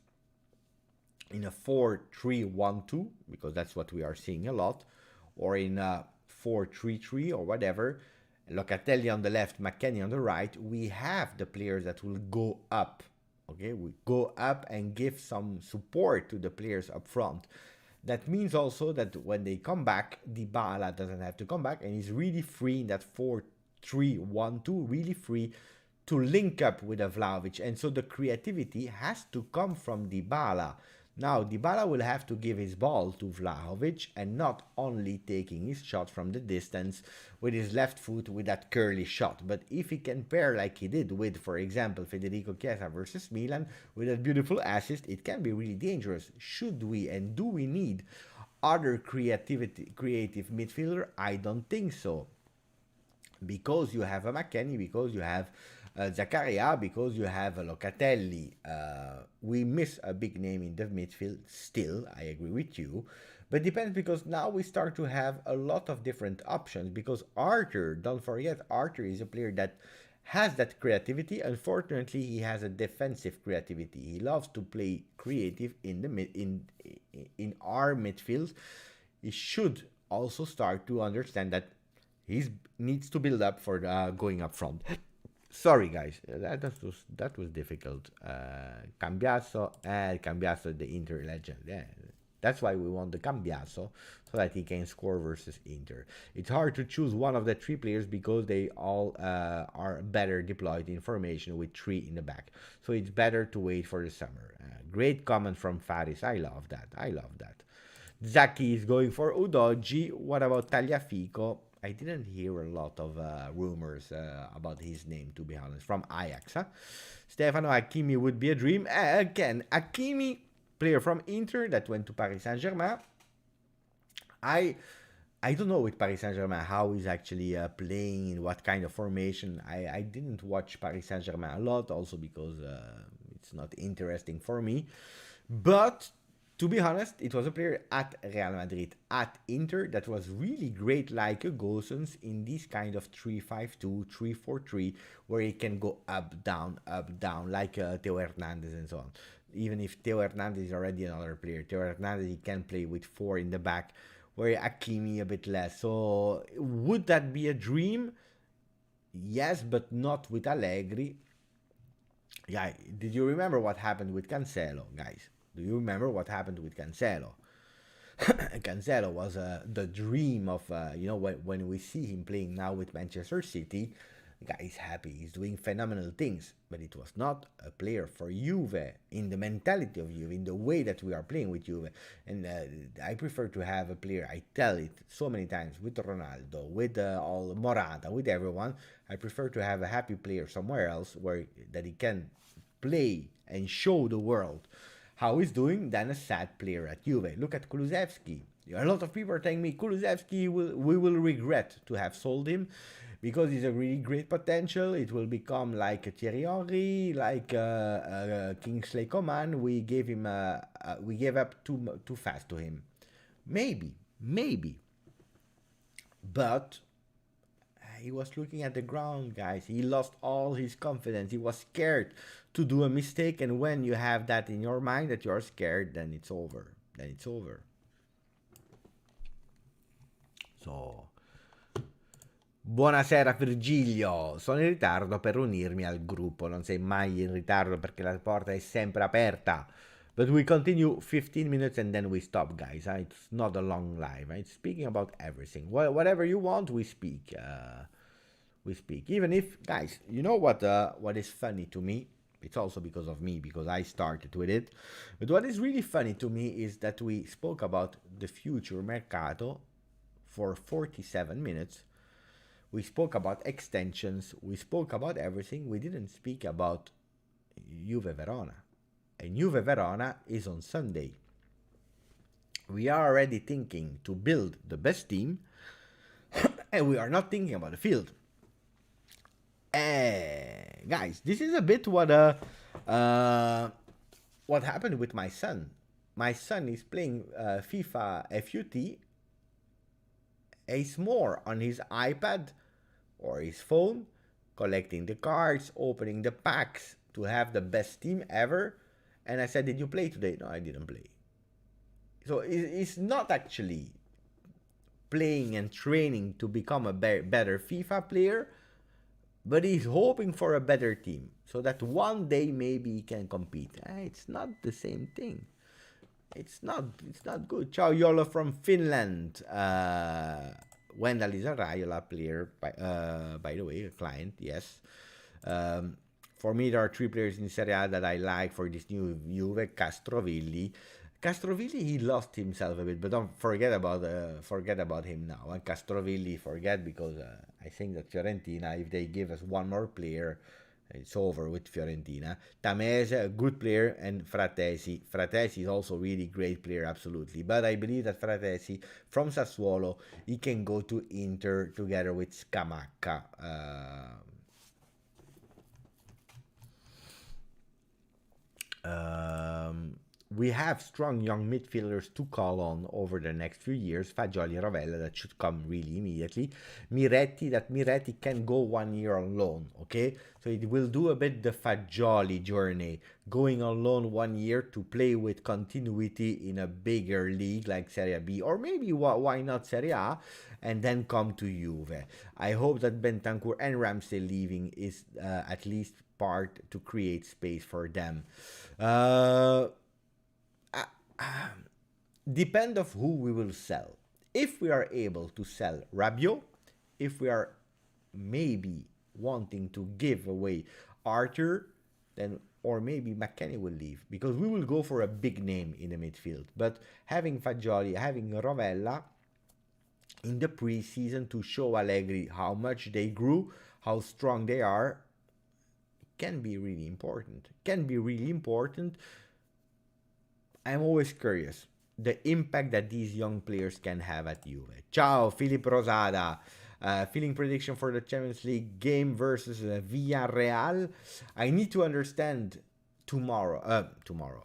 in a 4-3-1-2, because that's what we are seeing a lot, or in a 4-3-3 or whatever, Locatelli on the left, McKennie on the right, we have the players that will go up. Okay, we go up and give some support to the players up front. That means also that when they come back, Dybala doesn't have to come back, and he's really free in that 4-3-1-2, really free to link up with a Vlahovic. And so the creativity has to come from Dybala. Now Dybala will have to give his ball to Vlahovic and not only taking his shot from the distance with his left foot with that curly shot. But if he can pair like he did with, for example, Federico Chiesa versus Milan with a beautiful assist, it can be really dangerous. Should we and do we need other creative midfielder? I don't think so. Because you have a McKennie, because you have Zakaria, because you have Locatelli. We miss a big name in the midfield still, I agree with you. But depends, because now we start to have a lot of different options, because Arthur, don't forget, Arthur is a player that has that creativity. Unfortunately, he has a defensive creativity. He loves to play creative in the in our midfield. He should also start to understand that he needs to build up for going up front. Sorry, guys, that was difficult. Cambiaso, the Inter legend. Yeah, that's why we want the Cambiaso, so that he can score versus Inter. It's hard to choose one of the three players because they all are better deployed in formation with three in the back. So it's better to wait for the summer. Great comment from Faris. I love that. I love that. Zaki is going for Udogi. What about Tagliafico? I didn't hear a lot of rumors about his name, to be honest, from Ajax. Huh? Stefano Hakimi would be a dream. Again, Hakimi, player from Inter that went to Paris Saint-Germain. I don't know with Paris Saint-Germain how he's actually playing, in what kind of formation. I didn't watch Paris Saint-Germain a lot, also because it's not interesting for me. But to be honest, it was a player at Real Madrid, at Inter, that was really great, like a Gosens, in this kind of 3-5-2, 3-4-3, where he can go up, down, like Theo Hernandez and so on. Even if Theo Hernandez is already another player, Theo Hernandez, he can play with four in the back, where Hakimi a bit less. So would that be a dream? Yes, but not with Allegri. Yeah, did you remember what happened with Cancelo, guys? Do you remember what happened with Cancelo? Cancelo was the dream of, when we see him playing now with Manchester City, the guy is happy, he's doing phenomenal things, but it was not a player for Juve, in the mentality of Juve, in the way that we are playing with Juve. And I prefer to have a player, I tell it so many times, with Ronaldo, with all Morata, with everyone, I prefer to have a happy player somewhere else, that he can play and show the world how he's doing, than a sad player at Juve. Look at Kulusevski. A lot of people are telling me Kulusevski we will regret to have sold him, because he's a really great potential. It will become like a Thierry Henry, like Kingsley Coman. We gave up too fast to him. Maybe, but he was looking at the ground, guys. He lost all his confidence. He was scared to do a mistake, and when you have that in your mind, that you're scared, then it's over. So, buonasera Virgilio, sono in ritardo per unirmi al gruppo. Non sei mai in ritardo perché la porta è sempre aperta. But we continue 15 minutes and then we stop, guys. It's not a long live. It's speaking about everything. Whatever you want, we speak. Even if, guys, you know what is funny to me? It's also because of me, because I started with it. But what is really funny to me is that we spoke about the future mercato for 47 minutes. We spoke about extensions. We spoke about everything. We didn't speak about Juve Verona. And Juve Verona is on Sunday. We are already thinking to build the best team, and we are not thinking about the field. Guys, this is a bit what happened with my son. My son is playing FIFA FUT. He's more on his iPad or his phone, collecting the cards, opening the packs to have the best team ever. And I said, did you play today? No, I didn't play. So he's not actually playing and training to become a better FIFA player, but he's hoping for a better team so that one day maybe he can compete. It's not the same thing. It's not good. Ciao Yolo from Finland. Wendell is a Raiola player, by the way, a client, yes. For me, there are three players in Serie A that I like for this new Juve. Castrovilli, Castrovilli, he lost himself a bit, but don't forget about him now. And Castrovilli, forget, because I think that Fiorentina, if they give us one more player, it's over with Fiorentina. Tamese, a good player, and Fratesi. Fratesi is also a really great player, absolutely. But I believe that Fratesi, from Sassuolo, he can go to Inter together with Scamacca. We have strong young midfielders to call on over the next few years. Fagioli, Rovella, that should come really immediately. Miretti can go 1 year on loan, okay? So it will do a bit the Fagioli journey, going on loan 1 year to play with continuity in a bigger league like Serie B, or maybe why not Serie A, and then come to Juve. I hope that Bentancur and Ramsey leaving is at least part to create space for them. Depend of who we will sell. If we are able to sell Rabiot, if we are maybe wanting to give away Arthur, then or maybe McKennie will leave, because we will go for a big name in the midfield. But having Fagioli, having Rovella in the preseason to show Allegri how much they grew, how strong they are, can be really important. I'm always curious the impact that these young players can have at Juve. Ciao, Philip Rosada. Feeling prediction for the Champions League game versus Villarreal. I need to understand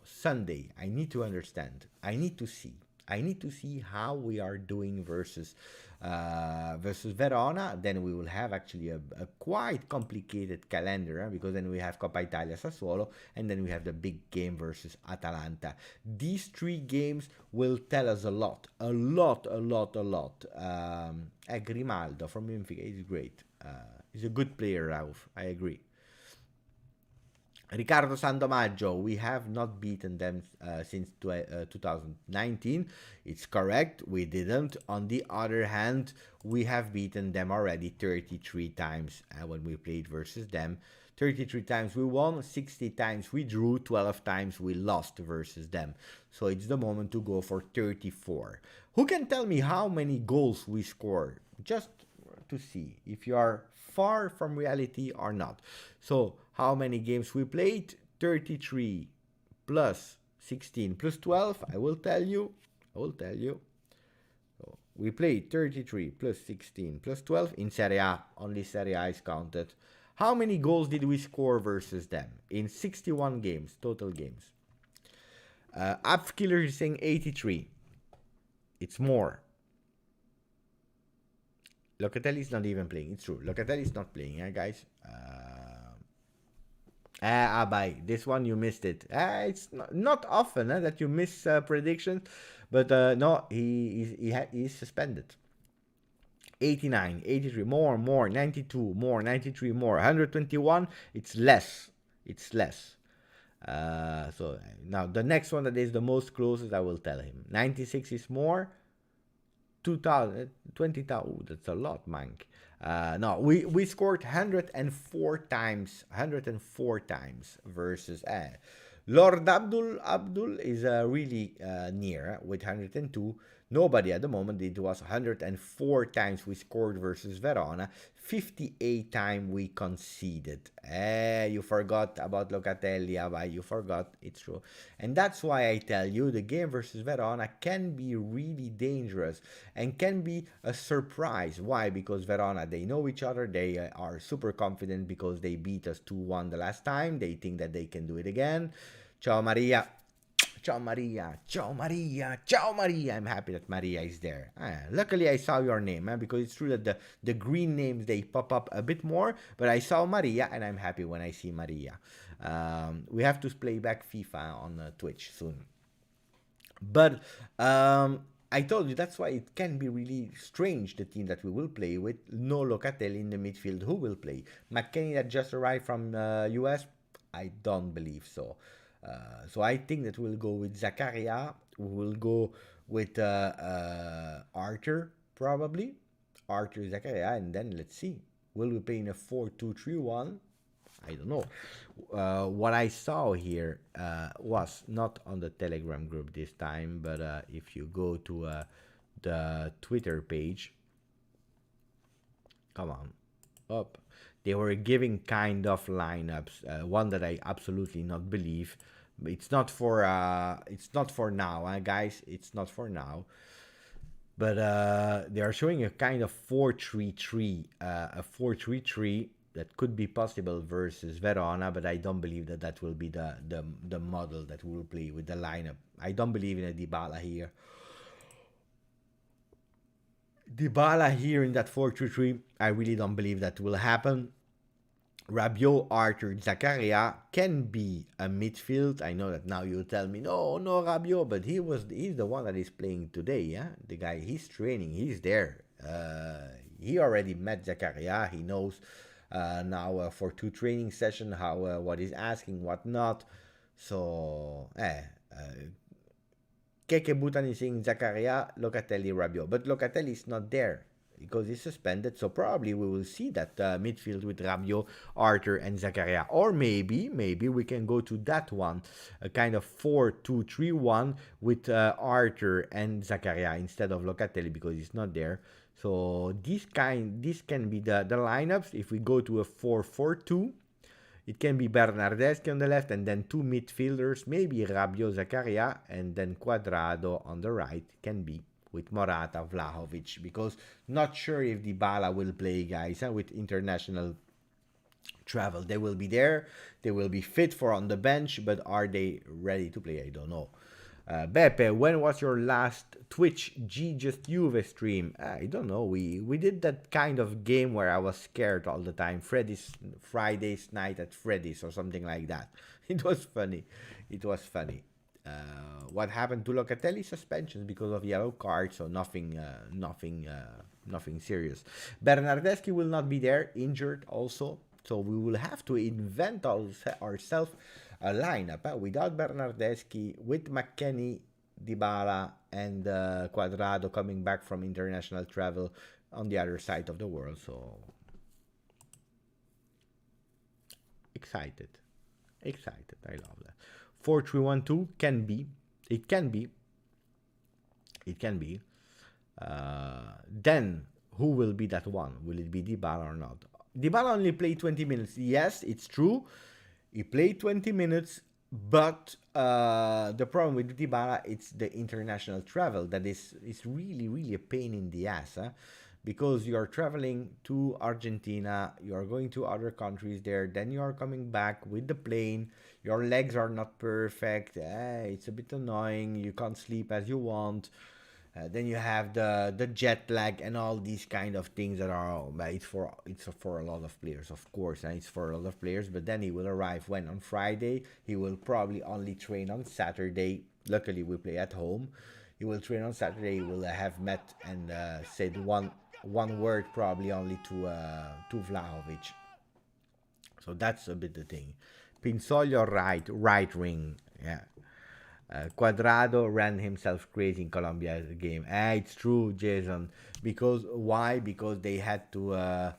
Sunday. I need to understand. I need to see how we are doing versus Verona. Then we will have actually a quite complicated calendar, because then we have Coppa Italia, Sassuolo, and then we have the big game versus Atalanta. These 3 games will tell us a lot. Grimaldo from Benfica is great. He's a good player, Ralph. I agree. Riccardo Sandomaggio, we have not beaten them since 2019. It's correct, we didn't. On the other hand, we have beaten them already 33 times when we played versus them. 33 times we won, 60 times we drew, 12 times we lost versus them. So it's the moment to go for 34. Who can tell me how many goals we scored? Just to see if you are far from reality or not. So how many games we played? 33 plus 16 plus 12. I will tell you. So we played 33 plus 16 plus 12 in Serie A. Only Serie A is counted. How many goals did we score versus them? In 61 games, total games. Appskiller is saying 83. It's more. Locatelli is not even playing. It's true. Locatelli is not playing, guys. Bye. This one you missed it. It's not often that you miss predictions, but no, he is suspended. 89, 83, more, 92, more, 93, more, 121. It's less. So now the next one that is the most closest, I will tell him. 96 is more. 2000, 20,000. Oh, that's a lot, Mank. No, we scored 104 times versus Lord Abdul is really near with 102. Nobody at the moment. It was 104 times we scored versus Verona, 58 times we conceded. You forgot about Locatelli, you forgot. It's true. And that's why I tell you the game versus Verona can be really dangerous and can be a surprise. Why? Because Verona, they know each other. They are super confident because they beat us 2-1 the last time. They think that they can do it again. Ciao Maria. Ciao Maria. I'm happy that Maria is there. Luckily I saw your name, because it's true that the green names, they pop up a bit more, but I saw Maria and I'm happy when I see Maria. We have to play back FIFA on Twitch soon. But I told you that's why it can be really strange, the team that we will play with. No Locatelli in the midfield. Who will play? McKennie that just arrived from US? I don't believe so. So I think that we'll go with Zakaria. We will go with Arthur, probably. Arthur, Zakaria, and then let's see. Will we play in a 4-2-3-1? I don't know. What I saw here was not on the Telegram group this time, but if you go to the Twitter page, come on, up. They were giving kind of lineups. One that I absolutely not believe. It's not for now, guys. It's not for now. But they are showing a kind of 4-3-3, a 4-3-3 that could be possible versus Verona, but I don't believe that that will be the model that we will play with the lineup. I don't believe in a Dybala here. Dybala here in that 4-3-3, I really don't believe that will happen. Rabiot, Arthur, Zakaria can be a midfield. I know that now you tell me, no, Rabiot, but he's the one that is playing today, yeah? The guy, he's training, he's there. He already met Zakaria, he knows now for 2 training sessions how what he's asking, what not. So, Keke Butani saying Zakaria, Locatelli, Rabiot. But Locatelli is not there because he's suspended, so probably we will see that midfield with Rabiot, Arthur, and Zakaria. Or maybe we can go to that one, a kind of 4-2-3-1 with Arthur and Zakaria instead of Locatelli because he's not there. So this can be the lineups. If we go to a 4-4-2, it can be Bernardeschi on the left and then 2 midfielders, maybe Rabiot, Zakaria, and then Cuadrado on the right can be with Morata, Vlahovic, because not sure if Dybala will play, guys, with international travel. They will be there, they will be fit for on the bench, but are they ready to play? I don't know. Beppe, when was your last Twitch GJustjuve stream? I don't know. We did that kind of game where I was scared all the time. Friday's night at Freddy's or something like that. It was funny. It was funny. What happened to Locatelli? Suspensions because of yellow cards, so nothing serious. Bernardeschi will not be there, injured also, so we will have to invent ourselves a lineup without Bernardeschi, with McKennie, Dybala, and Cuadrado coming back from international travel on the other side of the world. So excited. I love that. 4-3-1-2 can be. It can be. Then who will be that one? Will it be Dybala or not? Dybala only played 20 minutes. Yes, it's true. He played 20 minutes, but the problem with Dybala, it's the international travel that is really a pain in the ass, because you are traveling to Argentina, you are going to other countries there, then you are coming back with the plane, your legs are not perfect, it's a bit annoying, you can't sleep as you want. Then you have the jet lag and all these kind of things that are, it's for a lot of players, of course, and it's for a lot of players. But then he will arrive on Friday. He will probably only train on Saturday. Luckily, we play at home. He will train on Saturday. He will have met and said one word probably only to Vlahovic. So that's a bit the thing. Pinsoglio right wing, yeah. Cuadrado ran himself crazy in Colombia's game. It's true, Jason. Because why? Because they had to.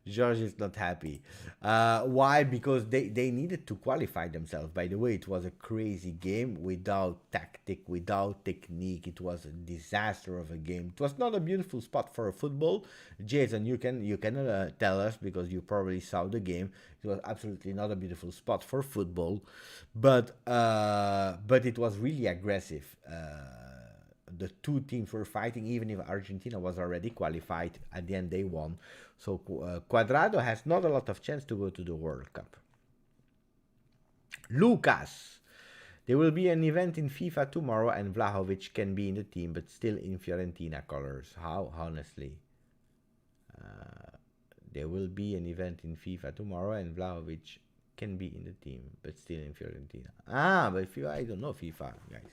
George is not happy. Why? Because they needed to qualify themselves. By the way, it was a crazy game without tactic, without technique. It was a disaster of a game. It was not a beautiful spot for a football. Jason, you can tell us because you probably saw the game. It was absolutely not a beautiful spot for football, but it was really aggressive. The two teams were fighting, even if Argentina was already qualified. At the end, they won. So Cuadrado has not a lot of chance to go to the World Cup. Lucas, there will be an event in FIFA tomorrow, and Vlahovic can be in the team, but still in Fiorentina colors. How? Honestly, there will be an event in FIFA tomorrow, and Vlahovic can be in the team, but still in Fiorentina. But I don't know FIFA, guys.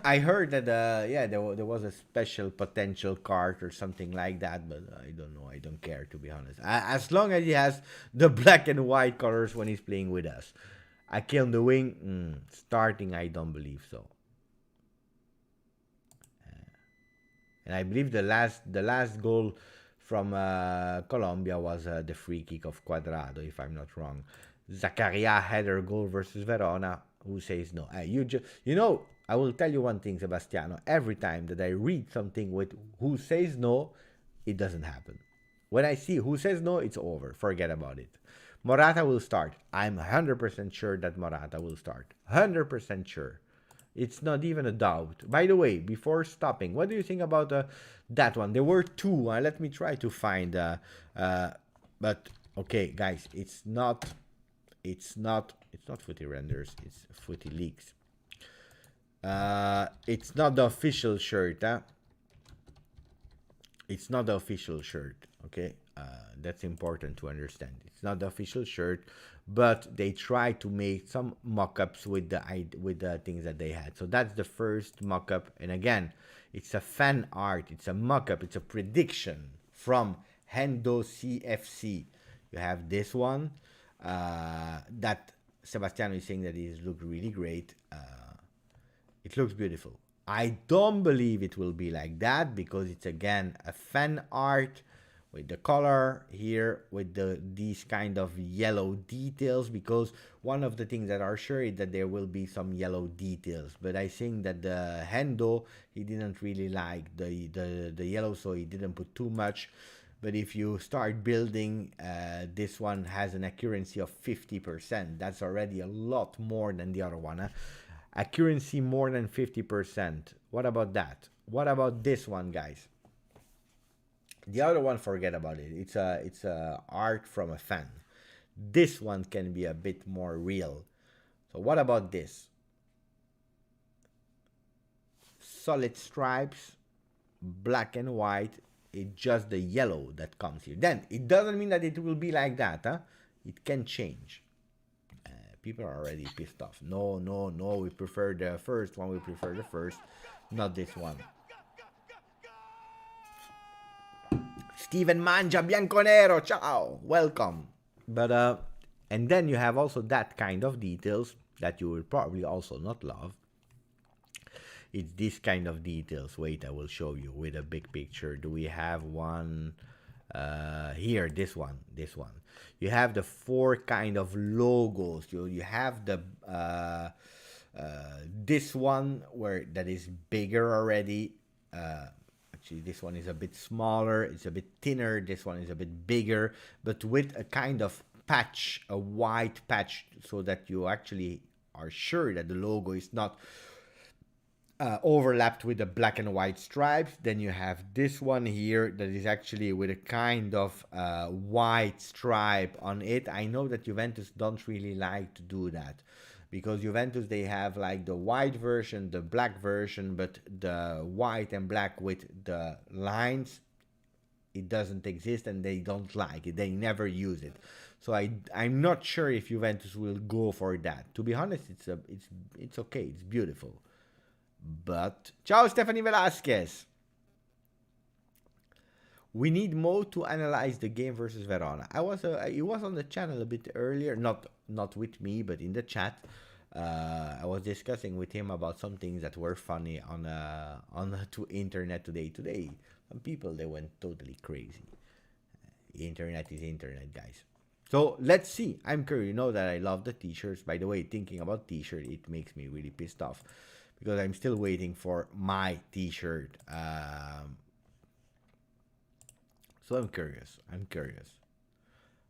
I heard that there was a special potential card or something like that, but I don't know. I don't care, to be honest. As long as he has the black and white colors when he's playing with us. Ake on the wing, starting, I don't believe so. And I believe the last goal from Colombia was the free kick of Cuadrado, if I'm not wrong. Zakaria header goal versus Verona. Who says no? You know, I will tell you one thing, Sebastiano. Every time that I read something with who says no, it doesn't happen. When I see who says no, it's over. Forget about it. Morata will start. I'm 100% sure that Morata will start. 100% sure. It's not even a doubt. By the way, before stopping, what do you think about that one? There were two. Let me try to find. But okay, guys, it's not footy renders. It's footy leaks. It's not the official shirt. It's not the official shirt. Okay, that's important to understand. It's not the official shirt, but they try to make some mock-ups with the things that they had. So that's the first mock-up, and again, it's a fan art. It's a mock-up. It's a prediction from Hendo CFC. You have this one that Sebastiano is saying that it looks really great. It looks beautiful. I don't believe it will be like that because it's again a fan art with the color here with these kind of yellow details, because one of the things that are sure is that there will be some yellow details, but I think that the Hendo, he didn't really like the yellow, so he didn't put too much. But if you start building, this one has an accuracy of 50%. That's already a lot more than the other one. Accuracy more than 50%. What about that? What about this one, guys? The other one, forget about it. It's a art from a fan. This one can be a bit more real. So what about this? Solid stripes, black and white. It's just the yellow that comes here. Then it doesn't mean that it will be like that. It can change. People are already pissed off. No, we prefer the first one. We prefer the first, not this one. Steven Mangia Bianconero, ciao, welcome. But and then you have also that kind of details that you will probably also not love. It's this kind of details. Wait, I will show you with a big picture. Do we have one here? This one. You have the four kind of logos. You have the this one where that is bigger already. Actually, this one is a bit smaller. It's a bit thinner. This one is a bit bigger, but with a kind of patch, a white patch, so that you actually are sure that the logo is not overlapped with the black and white stripes. Then you have this one here that is actually with a kind of white stripe on it. I know that Juventus don't really like to do that, because Juventus, they have like the white version, the black version, but the white and black with the lines, it doesn't exist, and they don't like it. They never use it. So I'm not sure if Juventus will go for that. To be honest, it's okay. It's beautiful. But ciao Stephanie Velasquez. We need Mo to analyze the game versus Verona. He was on the channel a bit earlier, not with me, but in the chat. I was discussing with him about some things that were funny on to internet today. Some people, they went totally crazy. Internet is internet, guys. So let's see. I'm curious. You know that I love the t-shirts. By the way, thinking about t-shirt, it makes me really pissed off, because I'm still waiting for my t-shirt. So I'm curious.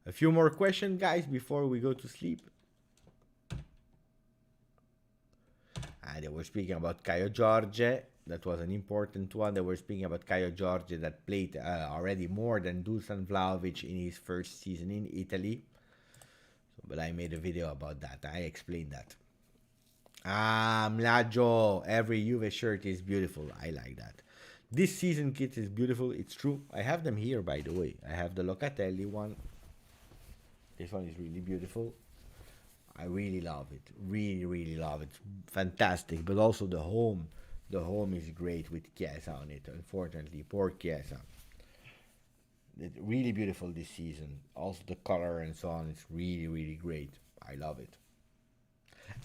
A few more questions, guys, before we go to sleep. They were speaking about Caio Jorge. That was an important one. They were speaking about Caio Jorge that played already more than Dusan Vlahovic in his first season in Italy. But I made a video about that. I explained that. Mlaggio, every Juve shirt is beautiful. I like that. This season kit is beautiful. It's true. I have them here, by the way. I have the Locatelli one. This one is really beautiful. I really love it. Really love it. Fantastic. But also the home. The home is great with Chiesa on it. Unfortunately, poor Chiesa. It's really beautiful this season. Also the color and so on. It's really great. I love it.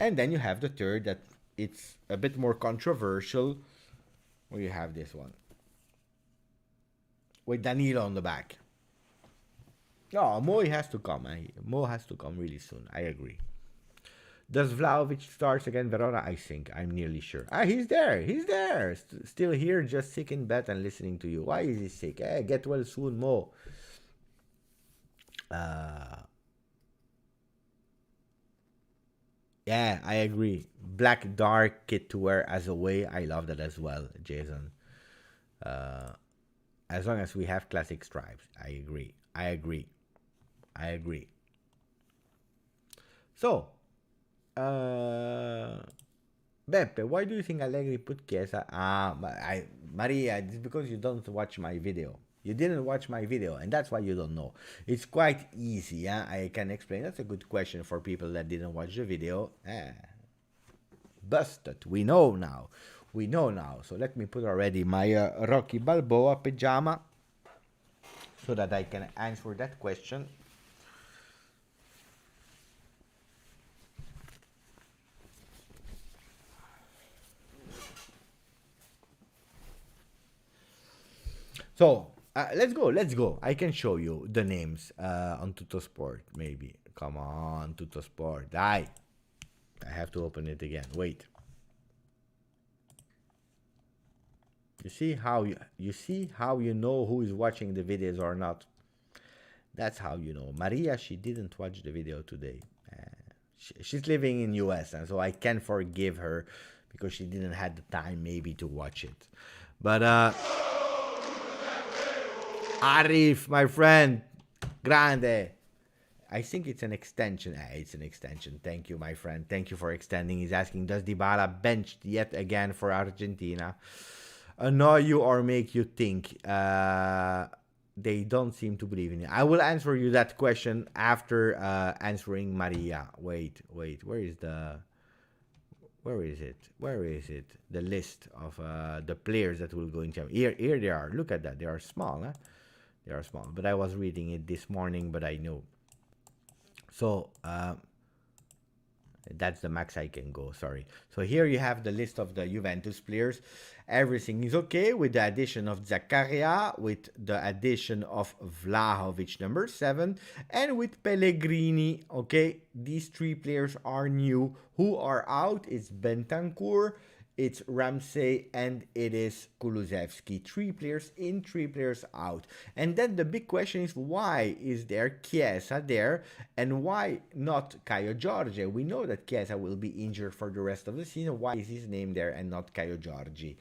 And then you have the third that it's a bit more controversial, where you have this one. with Danilo on the back. No, Mo has to come. Mo has to come really soon. I agree. Does Vlahovic starts again Verona? I think. I'm nearly sure. He's there. He's there. Still here, just sick in bed and listening to you. Why is he sick? Get well soon, Mo. Yeah, I agree. Black dark kit to wear as a way. I love that as well, Jason. As long as we have classic stripes. I agree. I agree. I agree. So, Beppe, why do you think Allegri put Chiesa? Maria, it's because you don't watch my video. You didn't watch my video, and that's why you don't know. It's quite easy, yeah? I can explain. That's a good question for people that didn't watch the video. Busted. We know now. We know now. So let me put already my Rocky Balboa pajama so that I can answer that question. So, let's go. I can show you the names on Tuttosport, maybe. Come on, Tuttosport. I have to open it again. Wait. You see how you know who is watching the videos or not? That's how you know. Maria, she didn't watch the video today. She's living in US, and so I can forgive her because she didn't have the time maybe to watch it. But Arif, my friend, grande. I think it's an extension. It's an extension. Thank you, my friend. Thank you for extending. He's asking, does Dybala benched yet again for Argentina? Annoy you or make you think? They don't seem to believe in it. I will answer you that question after answering Maria. Wait. Where is it? The list of the players that will go into here they are. Look at that. They are small, huh? They are small. But I was reading it this morning, but I know. So that's the max I can go, sorry. So here you have the list of the Juventus players. Everything is okay with the addition of Zakaria, with the addition of Vlahovic, number 7, and with Pellegrini, okay? These 3 players are new. Who are out? It's Bentancur, it's Ramsey, and it is Kulusevski. 3 players in, 3 players out. And then the big question is, why is there Chiesa there, and why not Caio Jorge? We know that Chiesa will be injured for the rest of the season. Why is his name there and not Caio Jorge?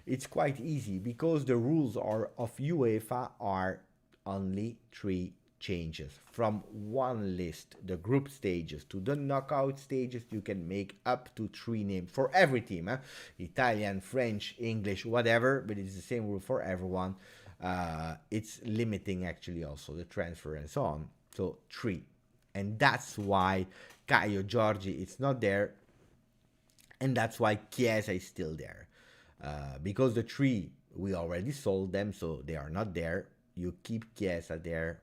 It's quite easy, because the rules of UEFA are only 3 changes. From one list, the group stages, to the knockout stages, you can make up to 3 names for every team. Italian, French, English, whatever, but it's the same rule for everyone. It's limiting actually also the transfer and so on. So 3. And that's why Caio Jorge is not there. And that's why Chiesa is still there. Because the 3, we already sold them, so they are not there. You keep Chiesa there.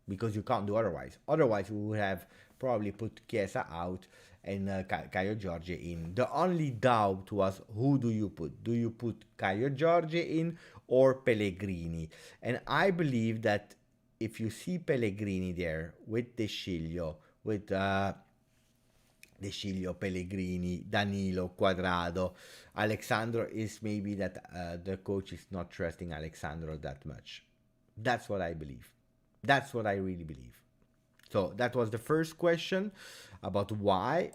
Because you can't do otherwise. Otherwise, we would have probably put Chiesa out and Caio Jorge in. The only doubt was, who do you put? Do you put Caio Jorge in or Pellegrini? And I believe that if you see Pellegrini there with De Sciglio, with De Sciglio, Pellegrini, Danilo, Quadrado, Alexandro, is maybe that the coach is not trusting Alexandro that much. That's what I believe. That's what I really believe. So that was the first question about why.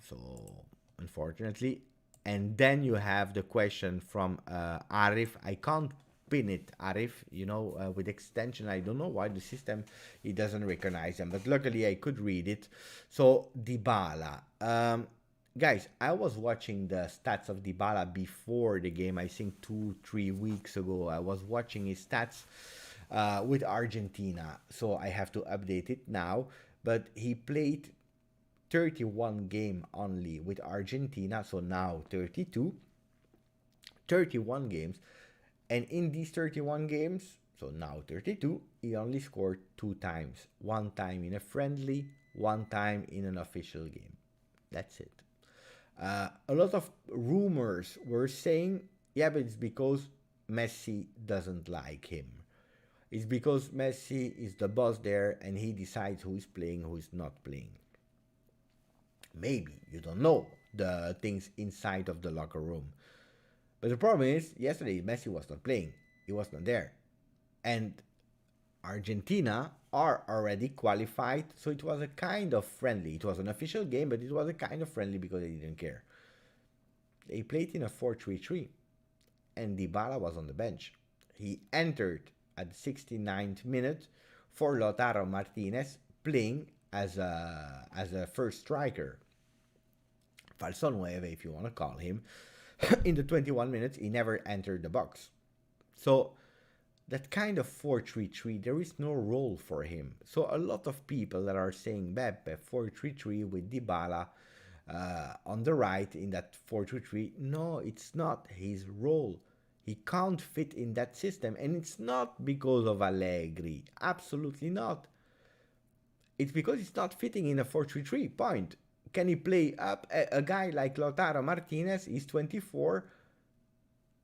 So unfortunately. And then you have the question from Arif. I can't pin it, Arif, with extension. I don't know why the system, it doesn't recognize them. But luckily I could read it. So Dybala. Guys, I was watching the stats of Dybala before the game. I think 2-3 weeks ago. I was watching his stats with Argentina, so I have to update it now. But he played 31 games only with Argentina, so now 31 games, and in these 31 games, so now 32, he only scored 2 times. 1 time in a friendly, 1 time in an official game. That's it. A lot of rumors were saying, yeah, but it's because Messi doesn't like him. It's because Messi is the boss there and he decides who is playing, who is not playing. Maybe you don't know the things inside of the locker room. But the problem is, yesterday Messi was not playing. He was not there. And Argentina are already qualified, so it was a kind of friendly. It was an official game, but it was a kind of friendly because they didn't care. They played in a 4-3-3, and Dybala was on the bench. He entered at the 69th minute for Lautaro Martinez, playing as a first striker. Falso 9, if you want to call him. In the 21 minutes, he never entered the box. So that kind of 4-3-3, there is no role for him. So a lot of people that are saying Beppe 4-3-3 with Dybala on the right in that 4-3-3, no, it's not his role. He can't fit in that system, and it's not because of Allegri. Absolutely not. It's because it's not fitting in a 4-3-3, point. Can he play up? A guy like Lautaro Martinez, he's 24,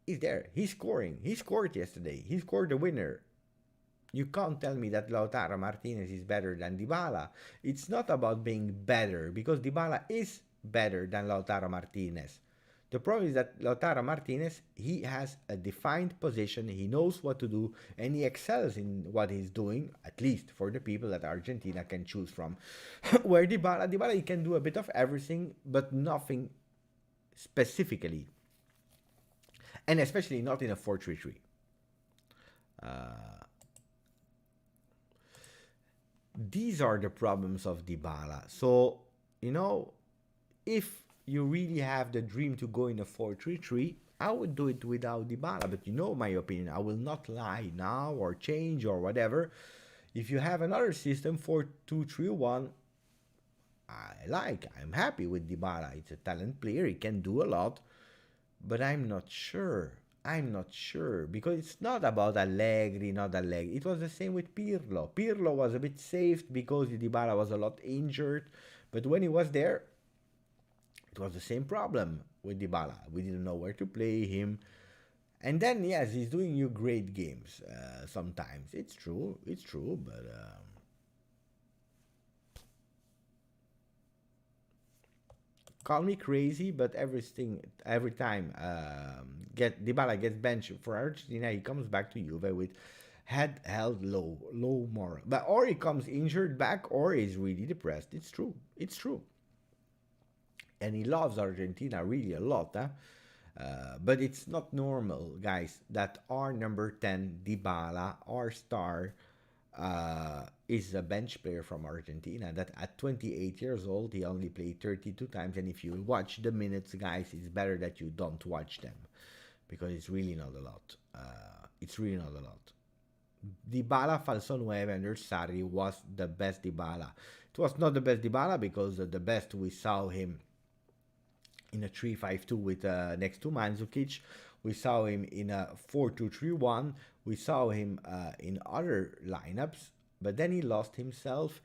he's there. He's scoring. He scored yesterday. He scored the winner. You can't tell me that Lautaro Martinez is better than Dybala. It's not about being better, because Dybala is better than Lautaro Martinez. The problem is that Lautaro Martinez, he has a defined position, he knows what to do, and he excels in what he's doing, at least for the people that Argentina can choose from. Where Dybala, he can do a bit of everything, but nothing specifically. And especially not in a 4-3-3. These are the problems of Dybala. So, you know, if you really have the dream to go in a 4-3-3, I would do it without Dybala. But you know my opinion. I will not lie now or change or whatever. If you have another system, 4-2-3-1, I'm happy with Dybala. It's a talent player. He can do a lot. But I'm not sure. Because it's not about Allegri, not Allegri. It was the same with Pirlo. Pirlo was a bit saved because Dybala was a lot injured. But when he was there, it was the same problem with Dybala. We didn't know where to play him. And then, yes, he's doing you great games sometimes. It's true, but... call me crazy, but every time Dybala gets benched for Argentina, he comes back to Juve with head held low moral. But or he comes injured back, or he's really depressed. It's true. And he loves Argentina really a lot, huh? But it's not normal, guys, that our number 10, Dybala, our star, is a bench player from Argentina, that at 28 years old, he only played 32 times. And if you watch the minutes, guys, it's better that you don't watch them, because it's really not a lot. Dybala, falso 9 under Sarri was the best Dybala. It was not the best Dybala because the best we saw him in a 3-5-2 with next to Mandzukic. We saw him in a 4-2-3-1. We saw him in other lineups, but then he lost himself,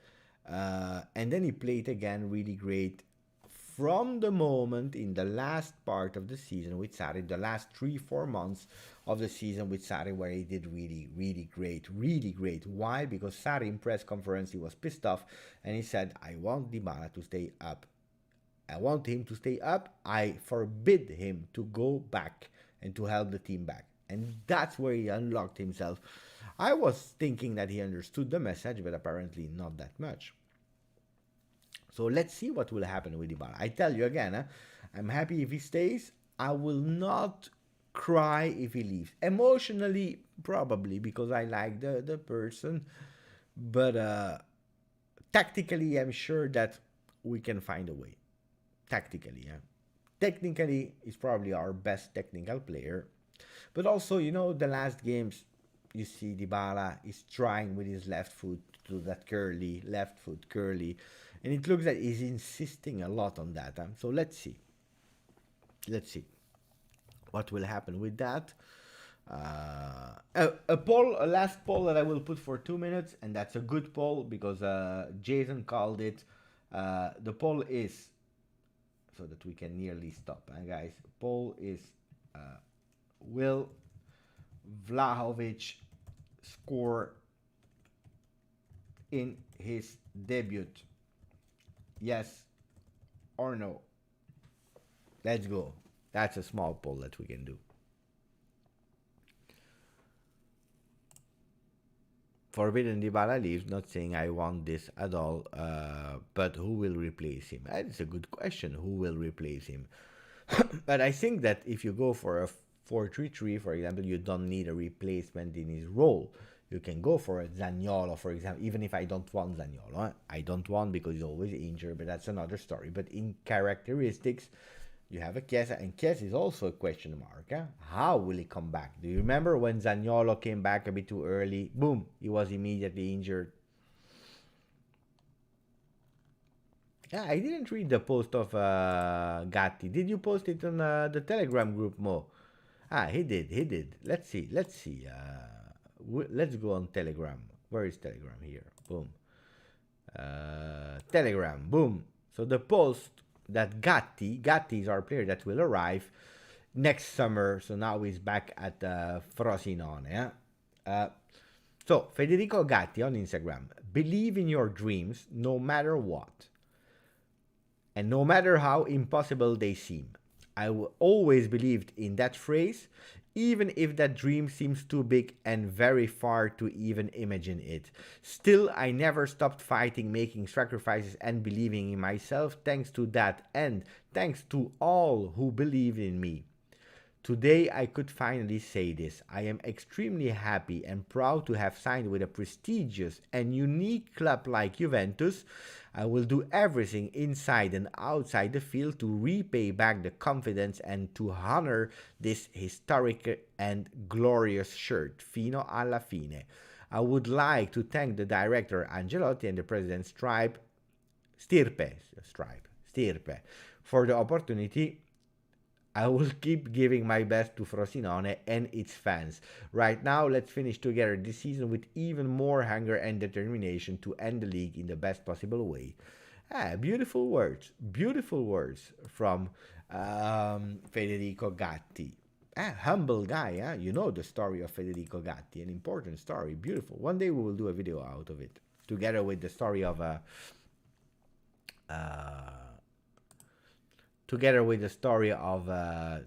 and then he played again really great from the moment in the last part of the season with Sarri, the last 3-4 months of the season with Sarri, where he did really great. Why? Because Sarri in press conference, he was pissed off, and he said, I want Dybala to stay up. I want him to stay up. I forbid him to go back and to help the team back. And that's where he unlocked himself. I was thinking that he understood the message, but apparently not that much. So let's see what will happen with Dybala. I tell you again, I'm happy if he stays. I will not cry if he leaves. Emotionally, probably, because I like the person. But tactically, I'm sure that we can find a way. Tactically, yeah. Technically, he's probably our best technical player. But also, you know, the last games, you see Dybala is trying with his left foot to do that left foot curly. And it looks like he's insisting a lot on that. So let's see. What will happen with that. A last poll that I will put for 2 minutes. And that's a good poll because Jason called it. The poll is... so that we can nearly stop, guys. Poll is will Vlahovic score in his debut? Yes or no? Let's go. That's a small poll that we can do. Forbidden Dybala leaves, not saying I want this at all, but who will replace him? That's a good question. Who will replace him? But I think that if you go for a 4-3-3, for example, you don't need a replacement in his role. You can go for a Zaniolo, for example, even if I don't want Zaniolo. I don't want because he's always injured, but that's another story. But in characteristics, you have a Chiesa, and Chiesa is also a question mark. How will he come back? Do you remember when Zaniolo came back a bit too early? Boom, he was immediately injured. Yeah, I didn't read the post of Gatti. Did you post it on the Telegram group, Mo? Ah, he did. Let's see. Let's go on Telegram. Where is Telegram? Here. Boom. Telegram. Boom. So the post that Gatti is our player that will arrive next summer. So now he's back at Frosinone. So Federico Gatti on Instagram. Believe in your dreams no matter what. And no matter how impossible they seem. I always believed in that phrase, even if that dream seems too big and very far to even imagine it. Still, I never stopped fighting, making sacrifices and believing in myself thanks to that and thanks to all who believe in me. Today, I could finally say this. I am extremely happy and proud to have signed with a prestigious and unique club like Juventus. I will do everything inside and outside the field to repay back the confidence and to honor this historic and glorious shirt, fino alla fine. I would like to thank the director Angelotti and the president Stirpe, for the opportunity. I will keep giving my best to Frosinone and its fans. Right now, let's finish together this season with even more hunger and determination to end the league in the best possible way. Beautiful words from Federico Gatti. Humble guy, you know the story of Federico Gatti, an important story, beautiful. One day we will do a video out of it, together with the story of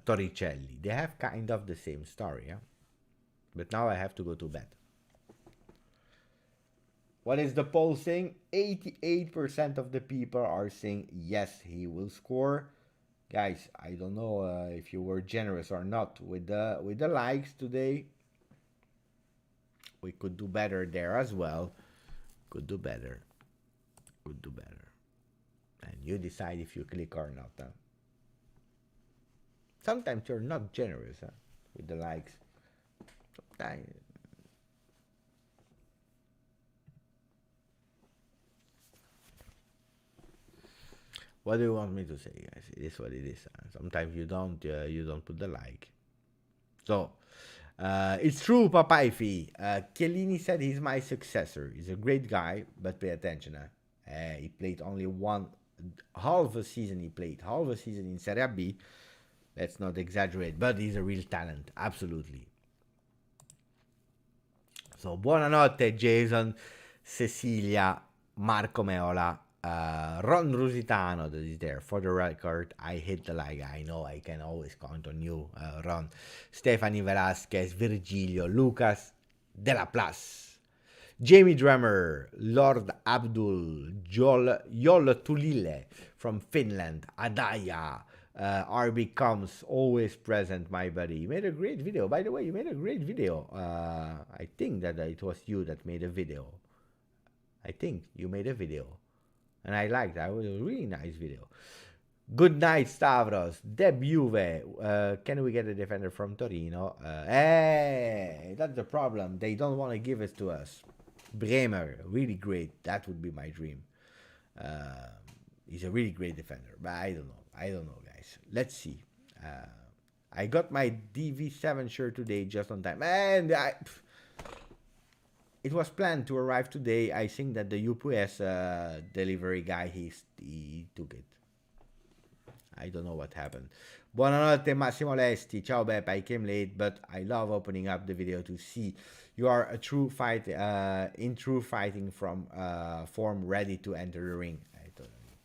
Torricelli. They have kind of the same story, But now I have to go to bed. What is the poll saying? 88% of the people are saying yes, he will score. Guys, I don't know if you were generous or not with the likes today. We could do better there as well. Could do better. And you decide if you click or not. Sometimes you're not generous with the likes. Sometimes. What do you want me to say, guys? It is what it is. Sometimes you don't put the like. So, it's true, Papaifi. Chiellini said he's my successor. He's a great guy, but pay attention. He played only half a season in Serie B. Let's not exaggerate, but he's a real talent, absolutely. So, buonanotte, Jason, Cecilia, Marco Meola, Ron Rusitano, that is there. For the record, I hit the like. I know I can always count on you, Ron. Stefani Velasquez, Virgilio, Lucas, Della Plus, Jamie Drummer, Lord Abdul, Yol Tulile from Finland, Adaya, RB Comes, always present, my buddy. You made a great video. By the way, you made a great video. I think that it was you that made a video. I think you made a video. And I liked that. It was a really nice video. Good night, Stavros. Deb Juve. Can we get a defender from Torino? Hey, that's the problem. They don't want to give it to us. Bremer, really great. That would be my dream. He's a really great defender. But I don't know, guys. Let's see. I got my DV7 shirt today just on time. And it was planned to arrive today. I think that the UPS delivery guy, he took it. I don't know what happened. Buonanotte Massimo Lesti. Ciao Beppe, I came late, but I love opening up the video to see you are a true fight, in true fighting from form, ready to enter the ring. I totally.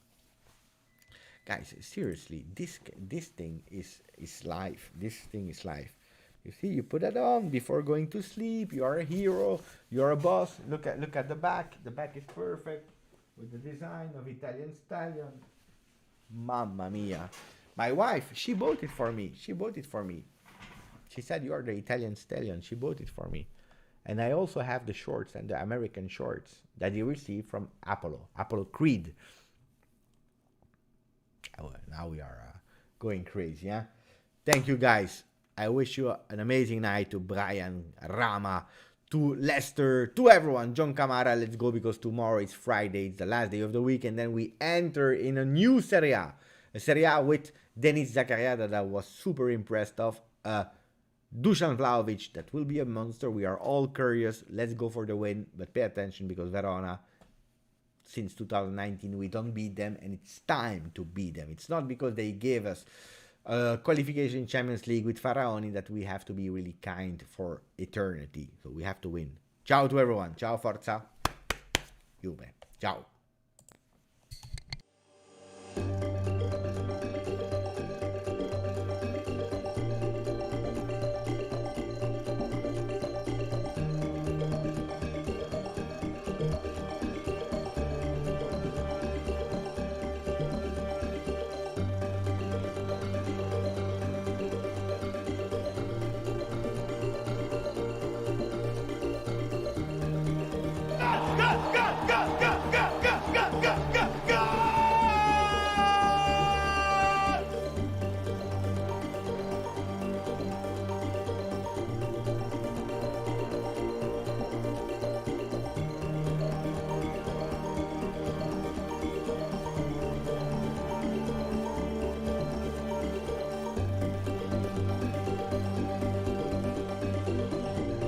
Guys, seriously, this thing is live. This thing is live. You see, you put it on before going to sleep. You are a hero. You are a boss. Look at the back. The back is perfect with the design of Italian stallion. Mamma mia! My wife, she bought it for me. She bought it for me. She said, "You are the Italian stallion." She bought it for me, and I also have the shorts and the American shorts that you received from Apollo Creed. Oh, now we are going crazy, yeah? Thank you, guys. I wish you an amazing night. To Brian, Rama, to Lester, to everyone. John Camara, let's go, because tomorrow is Friday. It's the last day of the week, and then we enter in a new Serie A. A Serie A with Denis Zakaria that I was super impressed of. Dusan Vlahovic, that will be a monster. We are all curious. Let's go for the win, but pay attention, because Verona, since 2019, we don't beat them, and it's time to beat them. It's not because they gave us qualification in Champions League with Faraoni that we have to be really kind for eternity. So we have to win. Ciao to everyone. Ciao, Forza Juve. Ciao.